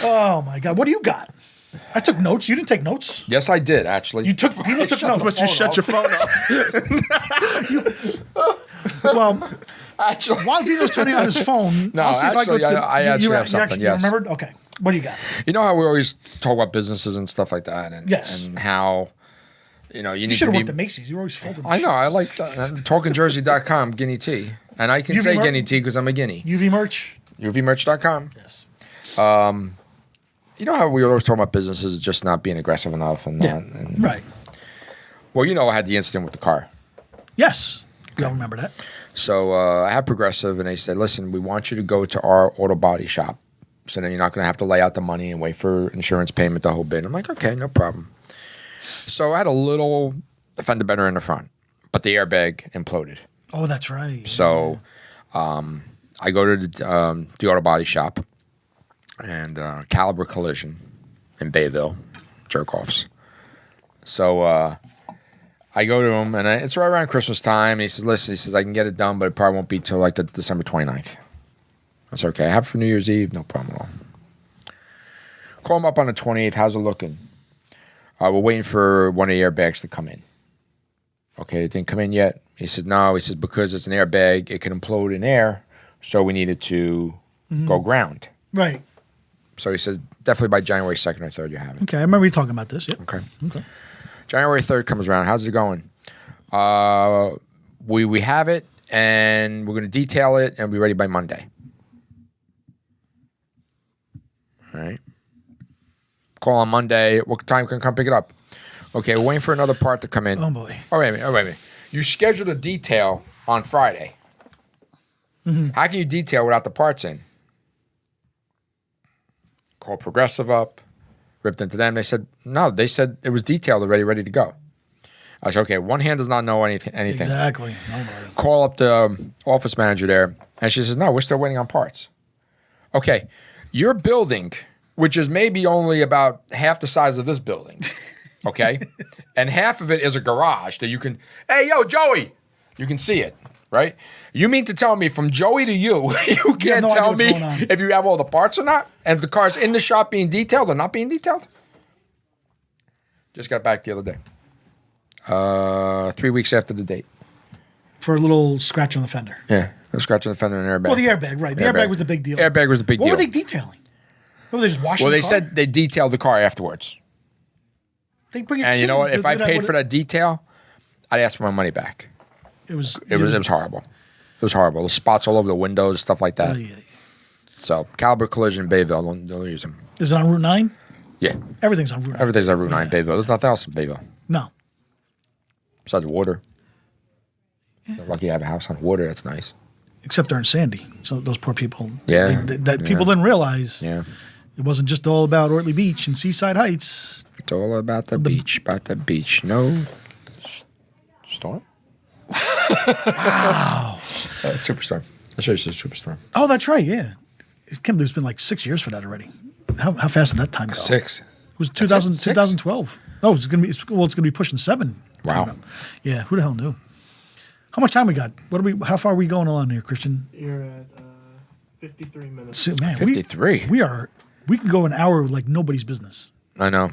Oh my God, what do you got? I took notes. You didn't take notes. Yes, I did, actually. Dino took notes. but you shut your phone off. Well, Actually, while Dino's turning on his phone, No, I'll see if I go actually, to. I actually have something, You yes. remembered? Okay. What do you got? you know how we always talk about businesses and stuff like that, and Yes. and how you need You to should have be. worked at Macy's. You were always folding. I know. I like TalkinJersey.com guinea tea, and I can UV say mer- guinea tea because I'm a guinea. UV merch. UVmerch.com. Yes. You know how we always talk about businesses just not being aggressive enough, and Yeah. not, and Right. Well, I had the incident with the car. Yes. You all remember that. So I have Progressive, and they said, listen, we want you to go to our auto body shop. So then you're not going to have to lay out the money and wait for insurance payment, the whole bit. I'm like, okay, no problem. So I had a little fender bender in the front, but the airbag imploded. Oh, that's right. So I go to the auto body shop, and Caliber Collision in Bayville, jerk-offs. So I go to him, and it's right around Christmas time. And he says, listen, I can get it done, but it probably won't be till like the December 29th. I said, okay, I have it for New Year's Eve, no problem at all. Call him up on the 28th. How's it looking? We're waiting for one of the airbags to come in. Okay, it didn't come in yet. He says, no. He says, because it's an airbag, it can implode in air, so we need it to go ground. Right. So he says, definitely by January 2nd or 3rd you have it. Okay, I remember you talking about this. Yep. Okay. January 3rd comes around. How's it going? We have it, and we're going to detail it, and be ready by Monday. All right. Call on Monday. What time can I come pick it up? Okay, we're waiting for another part to come in. Oh, boy. Oh, wait a minute. You scheduled a detail on Friday. How can you detail without the parts in? Call Progressive up. Ripped into them. They said, no. They said it was detailed already, ready to go. I said, okay, one hand does not know anything. Exactly. Oh, boy. Call up the office manager there, and she says, no, we're still waiting on parts. Okay, your building, which is maybe only about half the size of this building, okay? And half of it is a garage that you can, hey, yo, Joey, you can see it, right? You mean to tell me from Joey to you, you can't tell me if you have all the parts or not? And if the car's in the shop being detailed or not being detailed? Just got back the other day. 3 weeks after the date. For a little scratch on the fender. Yeah, a scratch on the fender and an airbag. Well, the airbag, right. The airbag was the big deal. Airbag was the big deal. What were they detailing? What were they just washing Well, the they car? said they detailed the car afterwards. They bring it And you know what? If I paid for that, that detail, I'd ask for my money back. it was It was horrible. It was horrible. The spots all over the windows, stuff like that. yeah. So, Caliber Collision, Bayville, don't use them. Is it on Route 9? Yeah. Everything's on Route 9. Everything's on Route 9, Bayville. There's nothing else in Bayville No. besides water. You're lucky you have a house on water. That's nice. Except during Sandy. So those poor people. Yeah. That people didn't realize. Yeah. It wasn't just all about Ortley Beach and Seaside Heights. It's all about the beach, No storm? Wow. Superstorm. I should have said Superstorm. Oh, that's right. Yeah. It can't believe it's been like 6 years for that already. How fast did that time go? 6. It was 2000, 6? 2012. Oh, it's going to be pushing 7. Wow. Yeah. Who the hell knew? How much time we got? How far are we going along here, Christian? You're at 53 minutes. So, man, 53. We can go an hour like nobody's business. I know.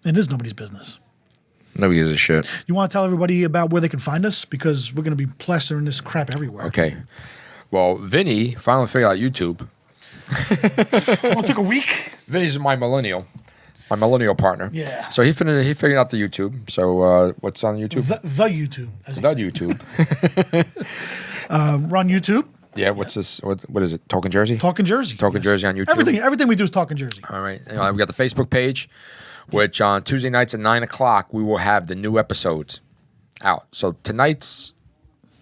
It is nobody's business. Nobody gives a shit. You want to tell everybody about where they can find us? Because we're going to be plastering this crap everywhere. Okay. Well, Vinny finally figured out YouTube. Well, it took a week. Vinny's my millennial partner. Yeah. So he figured out the YouTube. So what's on YouTube? The YouTube. As The YouTube. we're on YouTube. Yeah. What's this? What is it? TalkinJersey? TalkinJersey. TalkinJersey on YouTube. Everything we do is TalkinJersey. All right. We got the Facebook page, which on Tuesday nights at 9:00 we will have the new episodes out. So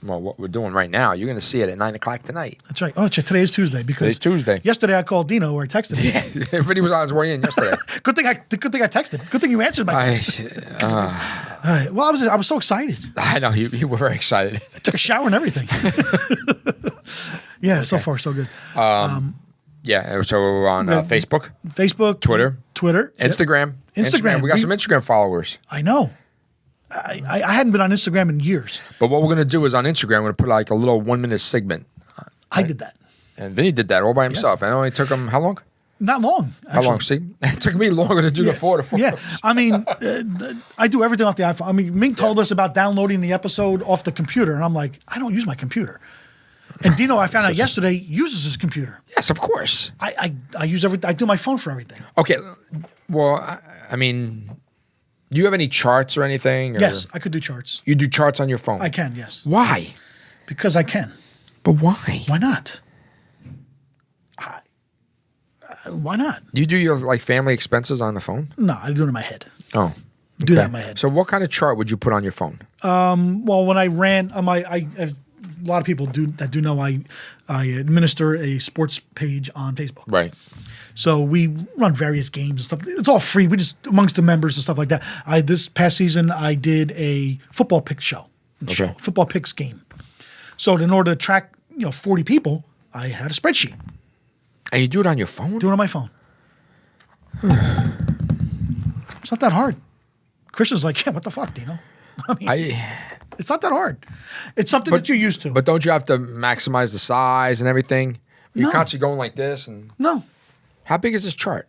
what we're doing right now, you're going to see it at 9:00 tonight. That's right. Oh, today is Tuesday because Today's Tuesday. Yesterday I called Dino or I texted him. Yeah. Everybody was on his way in yesterday. Good thing I texted. Good thing you answered my text. Well, I was so excited. I know you were very excited. I took a shower and everything. Yeah, okay. So far so good. Yeah, so we're on Facebook, Twitter, Instagram. Instagram. We got some Instagram followers. I know. I hadn't been on Instagram in years. But what we're going to do is on Instagram, we're going to put like a little 1-minute segment. I did that. And Vinny did that all by himself. Yes. And it only took him how long? Not long. Actually. How long? See? It took me longer to do the photos. Yeah. I mean, I do everything off the iPhone. I mean, Ming told us about downloading the episode off the computer. And I'm like, I don't use my computer. And Dino, I found out yesterday, uses his computer. Yes, of course. I use everything. I do my phone for everything. Okay. Well, I mean, do you have any charts or anything? Or yes, I could do charts. You do charts on your phone? I can, yes. Why? Because I can. But why? Why not? Why not? You do your like family expenses on the phone? No, I do it in my head. Oh. do that in my head. So what kind of chart would you put on your phone? Well, when I ran on a lot of people do know I administer a sports page on Facebook. Right. So we run various games and stuff. It's all free. We just amongst the members and stuff like that. This past season I did a football picks show. Okay. Football picks game. So in order to track 40 people, I had a spreadsheet. And you do it on your phone? Do it on my phone. It's not that hard. Christian's like, yeah, what the fuck, Dino? I mean, it's not that hard. It's something that you're used to. But don't you have to maximize the size and everything? You're No. constantly going like this. And No. how big is this chart?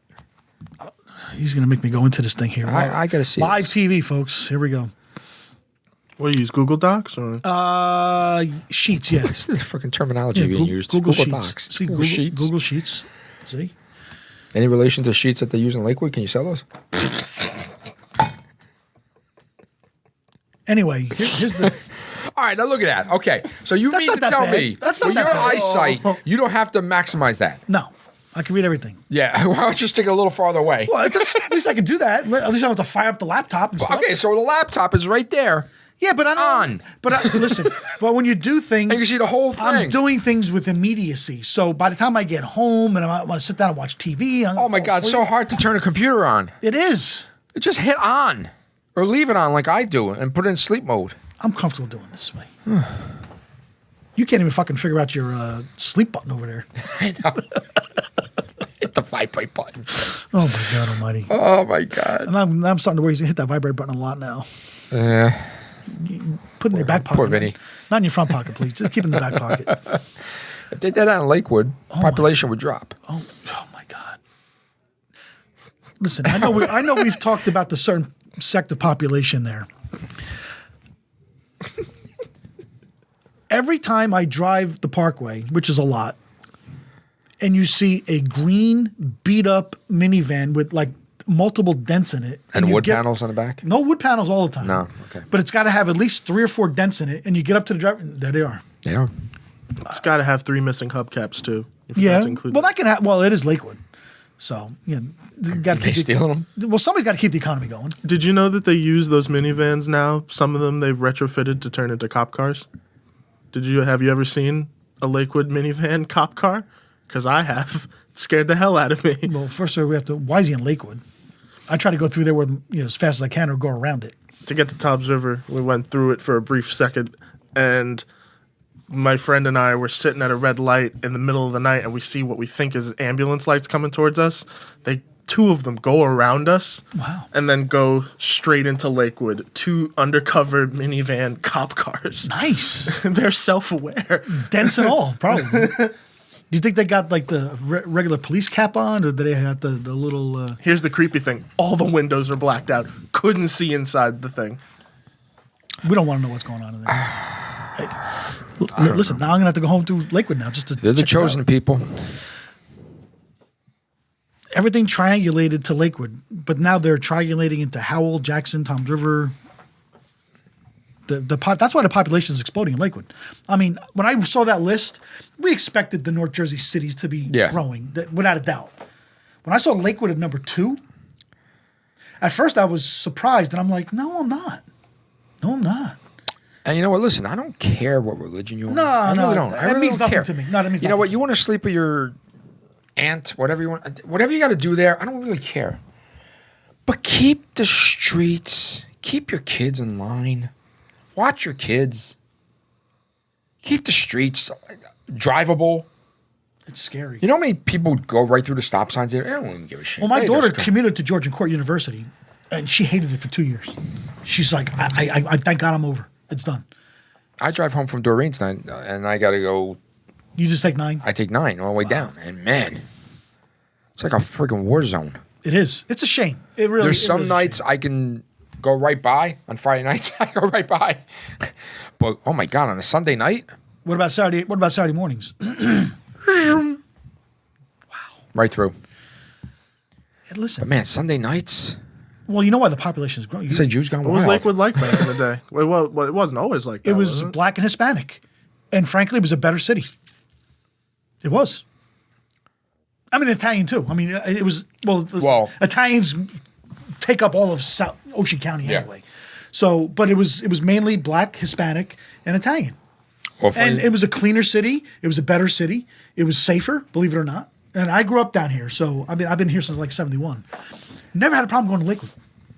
He's going to make me go into this thing here. I got to see Live this. TV, folks. Here we go. What do you use, Google Docs? Or? Sheets, yeah. This is the freaking terminology being used. Google Sheets. Docs. See, Google Sheets. Google Sheets. See? Any relation to sheets that they use in Lakewood? Can you sell those? Anyway, here's the... All right, now look at that. Okay, so you That's mean not to that tell bad. me That's not with that your bad. eyesight, you don't have to maximize that? No. I can read everything. Yeah, why don't you stick it a little farther away? Well, at least I can do that. At least I don't have to fire up the laptop and stuff. Okay, so the laptop is right there. Yeah, but I don't... But listen, but when you do things... And you can see the whole thing. I'm doing things with immediacy. So by the time I get home and I want to sit down and watch TV... Oh my God, it's so hard to turn a computer on. It is. Just hit on or leave it on like I do and put it in sleep mode. I'm comfortable doing it this way. You can't even fucking figure out your sleep button over there. I know. Hit the vibrate button. Oh my God almighty. Oh my God. And I'm starting to worry he's going to hit that vibrate button a lot now. Yeah. Put it in your back pocket. Poor Vinny. Not in your front pocket, please. Just keep it in the back pocket. If they did that in Lakewood, population would drop. Oh my God. Listen, I know we've talked about the certain sect of population there. Every time I drive the Parkway, which is a lot, and you see a green beat up minivan with like multiple dents in it, And you wood get- panels on the back? No wood panels all the time. No, okay. But it's got to have at least 3 or 4 dents in it, and you get up to the driver, and there they are. Yeah. It's got to have 3 missing hubcaps too. If Yeah. that's included. Well, that can happen. Well, it is Lakewood, so got to They stealing them? Well, somebody's got to keep the economy going. Did you know that they use those minivans now? Some of them they've retrofitted to turn into cop cars. Have you ever seen a Lakewood minivan cop car? Because I have. It scared the hell out of me. Well, first we have to. Why is he in Lakewood? I try to go through there with as fast as I can, or go around it. To get to Tobbs River, we went through it for a brief second, and my friend and I were sitting at a red light in the middle of the night, and we see what we think is ambulance lights coming towards us. 2 of them go around us, Wow. and then go straight into Lakewood. 2 undercover minivan cop cars. Nice, They're self-aware. dents and all, probably. Do you think they got like the regular police cap on, or do they have the little? Here's the creepy thing: all the windows are blacked out. Couldn't see inside the thing. We don't want to know what's going on in there. Hey, listen, now I'm gonna have to go home to Lakewood now just to. They're the check this out. chosen people. Everything triangulated to Lakewood, but now they're triangulating into Howell, Jackson, Toms River. That's why the population is exploding in Lakewood. I mean, when I saw that list, we expected the North Jersey cities to be growing, without a doubt. When I saw Lakewood at number 2, at first I was surprised, and I'm like, no, I'm not. No, I'm not. And you know what? Listen, I don't care what religion you are. No, I really don't. that I really means don't nothing care. to me. No, that means you know nothing what? to You me. want to sleep with your aunt, whatever you want, whatever you got to do there. I don't really care. But keep the streets, keep your kids in line. Watch your kids. Keep the streets drivable. It's scary. You know how many people go right through the stop signs there? They don't even give a shit. Well, my They daughter just go- commuted to Georgian Court University, and she hated it for 2 years. She's like, I thank God I'm over. It's done. I drive home from Doreen tonight, and I got to go. You just take 9? I take 9 all the way down, and man, it's like a freaking war zone. It is. It's a shame. It really. There's it some really is a nights shame. I can go right by. On Friday nights, I go right by. But oh my God, on a Sunday night, What about Saturday? What about Saturday mornings? right through. And listen, But man, Sunday nights, well, you know why the population is growing. you say Jews gone What was wild. Lakewood like back in the day? Well, it wasn't always like that. It was was black and Hispanic, and frankly, it was a better city. It was. I mean, Italian too. I mean, it was well. Well- Italians take up all of South Ocean County Yeah. anyway. So, but it was mainly Black, Hispanic, and Italian. Well, And it was a cleaner city. It was a better city. It was safer, believe it or not. And I grew up down here, so I've been here since like 71. Never had a problem going to Lakewood.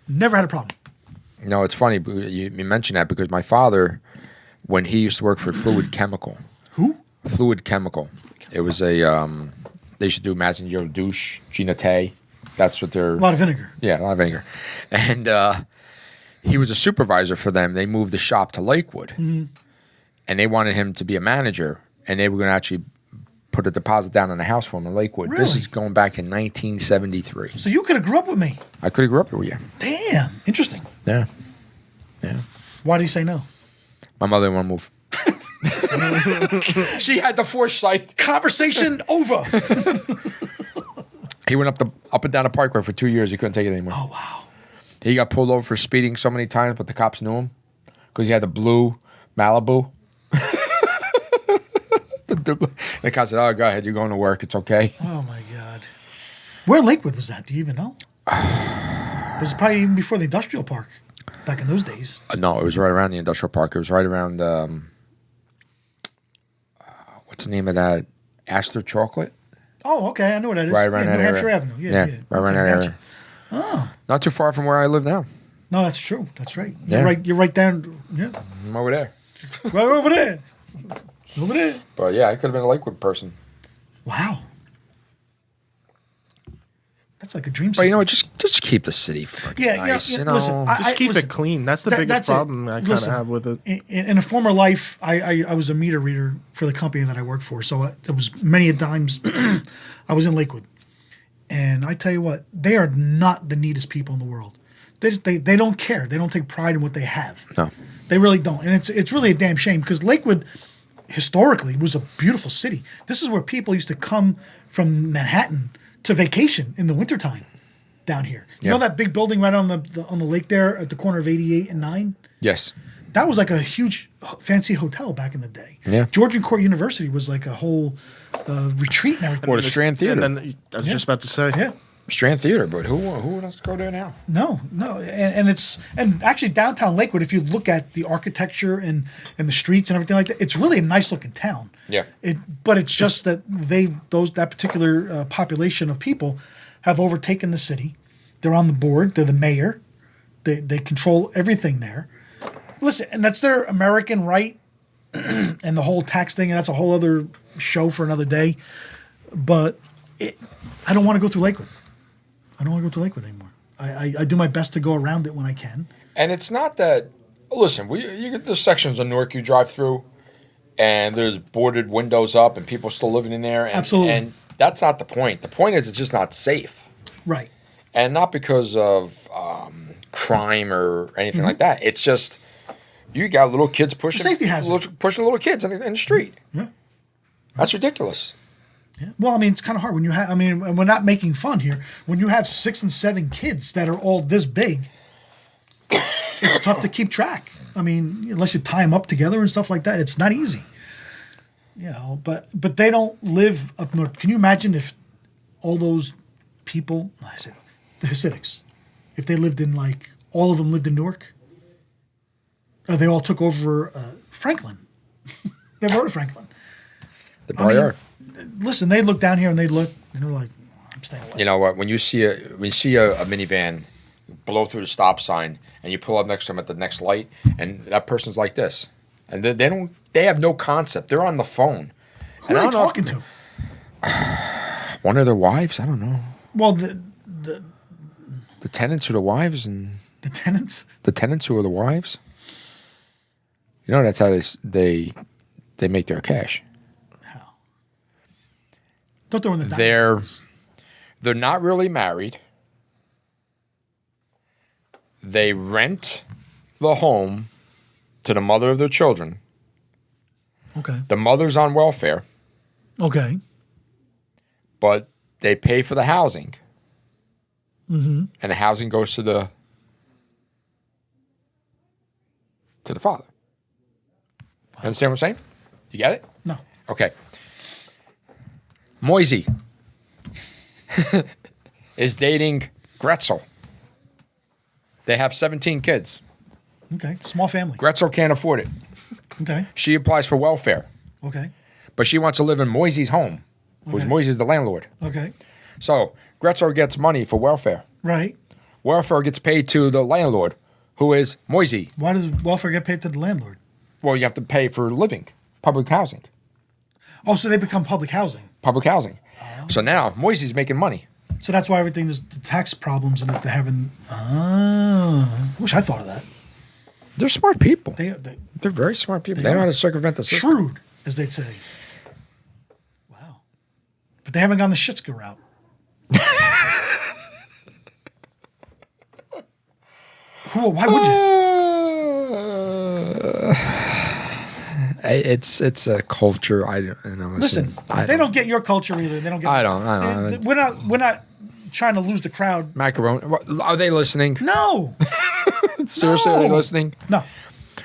Never had a problem. no, it's funny you mentioned that because my father, when he used to work for Fluid Chemical. Who? Fluid Chemical. It was a they used to do Mazzangero douche, Ginate. That's what they're A lot of vinegar. yeah, a lot of vinegar. And he was a supervisor for them. They moved the shop to Lakewood, and they wanted him to be a manager, and they were going to actually put a deposit down on the house for him in Lakewood. This Really? is going back in 1973. So you could have grew up with me. I could have grew up with you. Damn. Interesting. Yeah, yeah. Why do you say no? My mother didn't want to move. She had the foresight. Conversation over. He went up and down the parkway for 2 years. He couldn't take it anymore. Oh, wow. He got pulled over for speeding so many times, but the cops knew him because he had the blue Malibu. The cop said, "Oh, go ahead. You're going to work. It's okay." Oh, my God. Where in Lakewood was that? Do you even know? It was probably even before the industrial park back in those days. No, it was right around the industrial park. It was right around what's the name of that? Astor Chocolate. Oh, okay. I know what that is. Right around yeah, that New Hampshire area. Avenue. Yeah. Right around Okay, that gotcha. area. Not too far from where I live now. No, that's true. That's right. Yeah. You're right down. Yeah. I'm over there. Right over there. Over there. But yeah, I could have been a Lakewood person. Wow. That's like a dream But city. you know what? Just keep the city fucking nice. You know? listen, Just keep listen, it clean. That's the biggest that's it. problem I kind of Listen, have with it. In a former life, I was a meter reader for the company that I worked for. So it was many a times I was in Lakewood. And I tell you what, they are not the neatest people in the world. They don't care. They don't take pride in what they have. No. They really don't. And it's really a damn shame because Lakewood historically was a beautiful city. This is where people used to come from Manhattan to vacation in the wintertime down here. You know Yeah. that big building right on the lake there at the corner of 88 and 9? Yes. That was like a huge fancy hotel back in the day. Yeah. Georgian Court University was like a whole retreat and everything. Or the Strand Theater. And then I was just about to say, Yeah. Strand Theater, but who wants to go there now? No, and actually downtown Lakewood, if you look at the architecture and the streets and everything like that, it's really a nice looking town. Yeah. But it's just that that particular population of people have overtaken the city. They're on the board. They're the mayor. They control everything there. Listen, and that's their American right, and the whole tax thing. And that's a whole other show for another day. But I don't want to go through Lakewood. I don't want to go to Lakewood anymore. I do my best to go around it when I can. And it's not that. Listen, you get the sections of Newark you drive through, and there's boarded windows up, and people still living in there. And, Absolutely. And that's not the point. The point is it's just not safe, Right. and not because of crime or anything like that. It's just you got little kids pushing safety hazard. pushing little kids in the street. Yeah. That's ridiculous. Yeah. Well, I mean, it's kind of hard when you have. I mean, and we're not making fun here. When you have 6 and 7 kids that are all this big, it's tough to keep track. I mean, unless you tie them up together and stuff like that, it's not easy. You know, but they don't live up north. Can you imagine if all those people, I said, the Hasidics, if they lived in like all of them lived in Newark, or they all took over Franklin. Never heard of Franklin. The Briar. Listen, they look down here and they look and they're like, I'm staying away. You know what? When you see a minivan blow through the stop sign and you pull up next to them at the next light, and that person's like this, and they have no concept. They're on the phone. Who are they talking to? One of their wives? I don't know. Well, The tenants are the wives, and the tenants. the tenants who are the wives. You know, that's how they make their cash. How? Don't throw in the diamonds. They're not really married. They rent the home to the mother of their children. Okay. The mother's on welfare, Okay. but they pay for the housing. Mm-hmm. And the housing goes to the father. You understand what I'm saying? You get it? No. Okay. Moisey is dating Gretzel. They have 17 kids. Okay. Small family. Gretzel can't afford it. Okay. She applies for welfare, Okay. but she wants to live in Moisey's home, because Okay. Moisey's the landlord. Okay. So Gretzel gets money for welfare. Right. Welfare gets paid to the landlord, who is Moisey. Why does welfare get paid to the landlord? Well, you have to pay for living, public housing. Oh, so they become public housing. Public housing. So now Moisey's making money. So that's why everything is the tax problems and that they're having. I wish I thought of that. They're smart people. They They're very smart people. They know how to circumvent the system. shrewd, as they'd say. Wow. But they haven't gone the Shitska route. Well, why would you? It's a culture. I don't know. Listen, they don't get your culture either. They don't get. I don't. We're not trying to lose the crowd. Macaroni. Are they listening? No. Seriously, are they listening? No.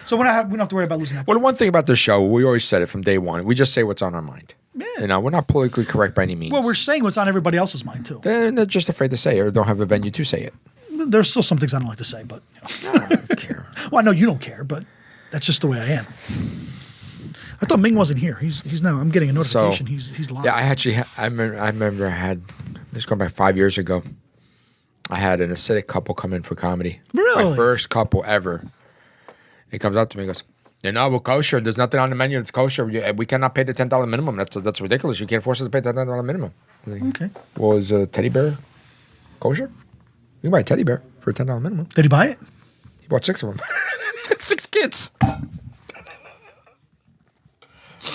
So we don't have to worry about losing that. Well, the one thing about this show, we always said it from day one. We just say what's on our mind. Yeah. You know, we're not politically correct by any means. Well, we're saying what's on everybody else's mind too. They're just afraid to say it or don't have a venue to say it. There's still some things I don't like to say, but I don't care. well, I know you don't care, but that's just the way I am. I thought Ming wasn't here. He's now. I'm getting a notification. He's live. Yeah, I remember I had this going back 5 years ago. I had an acidic couple come in for comedy. Really? My first couple ever. He comes up to me and goes, "You know, we're kosher. There's nothing on the menu that's kosher. We cannot pay the $10 minimum. That's ridiculous. You can't force us to pay the $10 minimum." Like, Okay. well, is a teddy bear kosher? You can buy a teddy bear for a $10 minimum. Did he buy it? He bought 6 of them. 6 kids.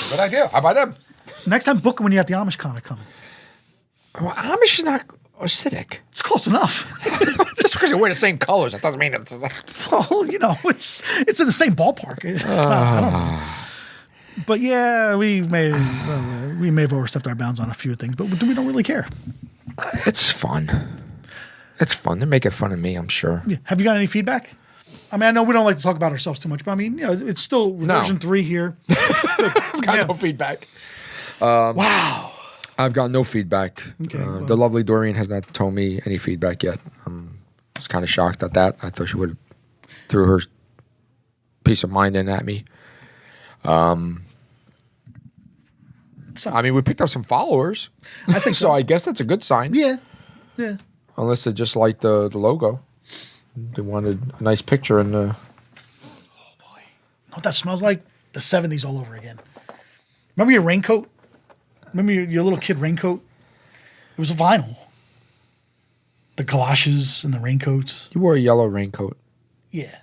Good idea. How about them? Next time, book it when you have the Amish comic coming. Well, Amish is not acidic. It's close enough. Just because you wear the same colors, that doesn't mean it's. Well, you know, it's in the same ballpark. It's not, I don't know. But yeah, we may have overstepped our bounds on a few things, but we don't really care. It's fun. It's fun. They're making fun of me, I'm sure. Yeah. Have you got any feedback? I mean, I know we don't like to talk about ourselves too much, but I mean, you know, it's still version 3 here. I've got no feedback. Wow. I've got no feedback. Okay, well. The lovely Doreen has not told me any feedback yet. I was kind of shocked at that. I thought she would have threw her peace of mind in at me. I mean, we picked up some followers. I think so. I guess that's a good sign. Yeah. Yeah. Unless they just liked the logo. They wanted a nice picture in the... Know what that smells like? The 70s all over again. Remember your raincoat? Remember your little kid raincoat? It was vinyl. The galoshes and the raincoats. You wore a yellow raincoat. Yeah.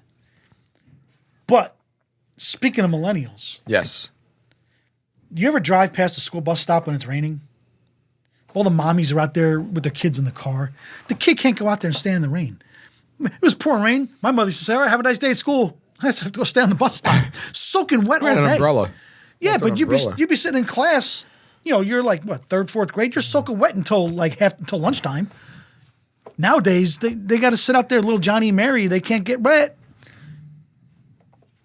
But speaking of millennials, Yes. you ever drive past a school bus stop when it's raining? All the mommies are out there with their kids in the car. The kid can't go out there and stand in the rain. It was pouring rain. My mother used to say, "All right, have a nice day at school." I have to go stand on the bus stop, soaking wet We all had day. an umbrella. Yeah, With but an you'd umbrella. be sitting in class. You know, you're like what, 3rd, 4th grade. You're soaking wet until lunchtime. Nowadays, they got to sit out there, little Johnny and Mary. They can't get wet.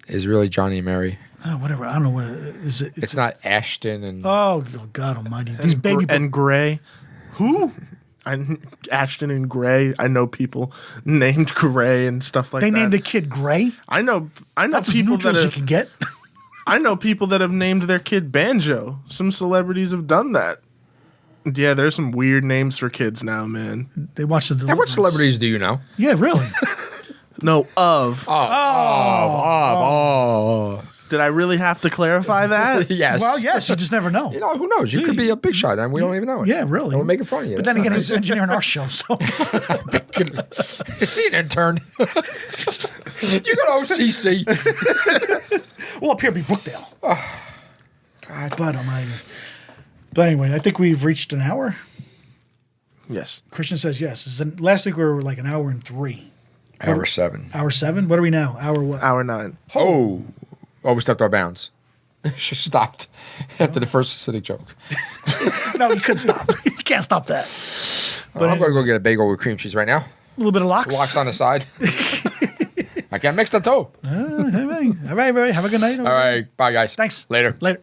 Is really Johnny and Mary. Oh, whatever. I don't know what it is. It's not Ashton and... Oh God Almighty! These baby and Gray. who? Ashton and Gray. I know people named Gray and stuff like They that. named the kid Gray. I know That's as people neutral that as you have, can get. I know people that have named their kid Banjo. Some celebrities have done that. Yeah, there's some weird names for kids now, man. They watch the. How much Deliverance. celebrities do you know? Yeah, really. No, of. Oh. Did I really have to clarify that? Yes. Well, yes. You just never know. You know, who knows? You could be a big shot and we don't even know it. Yeah, really. And we're making fun of you. But then again, he's engineering our show, so Is he an intern? You go to OCC. we'll up here be Brookdale. God. But But anyway, I think we've reached an hour. Yes. Christian says yes. Last week we were like an hour and 3. Hour 7. Hour 7. What are we now? Hour what? Hour 9. Oh, we stepped our bounds. She stopped after the first acidic joke. No, you couldn't stop. You can't stop that. But I'm going to go get a bagel with cream cheese right now. A little bit of lox. Lox on the side. I can't mix the toe. All right, everybody. Have a good night. All right. Bye, guys. Thanks. Later. Later.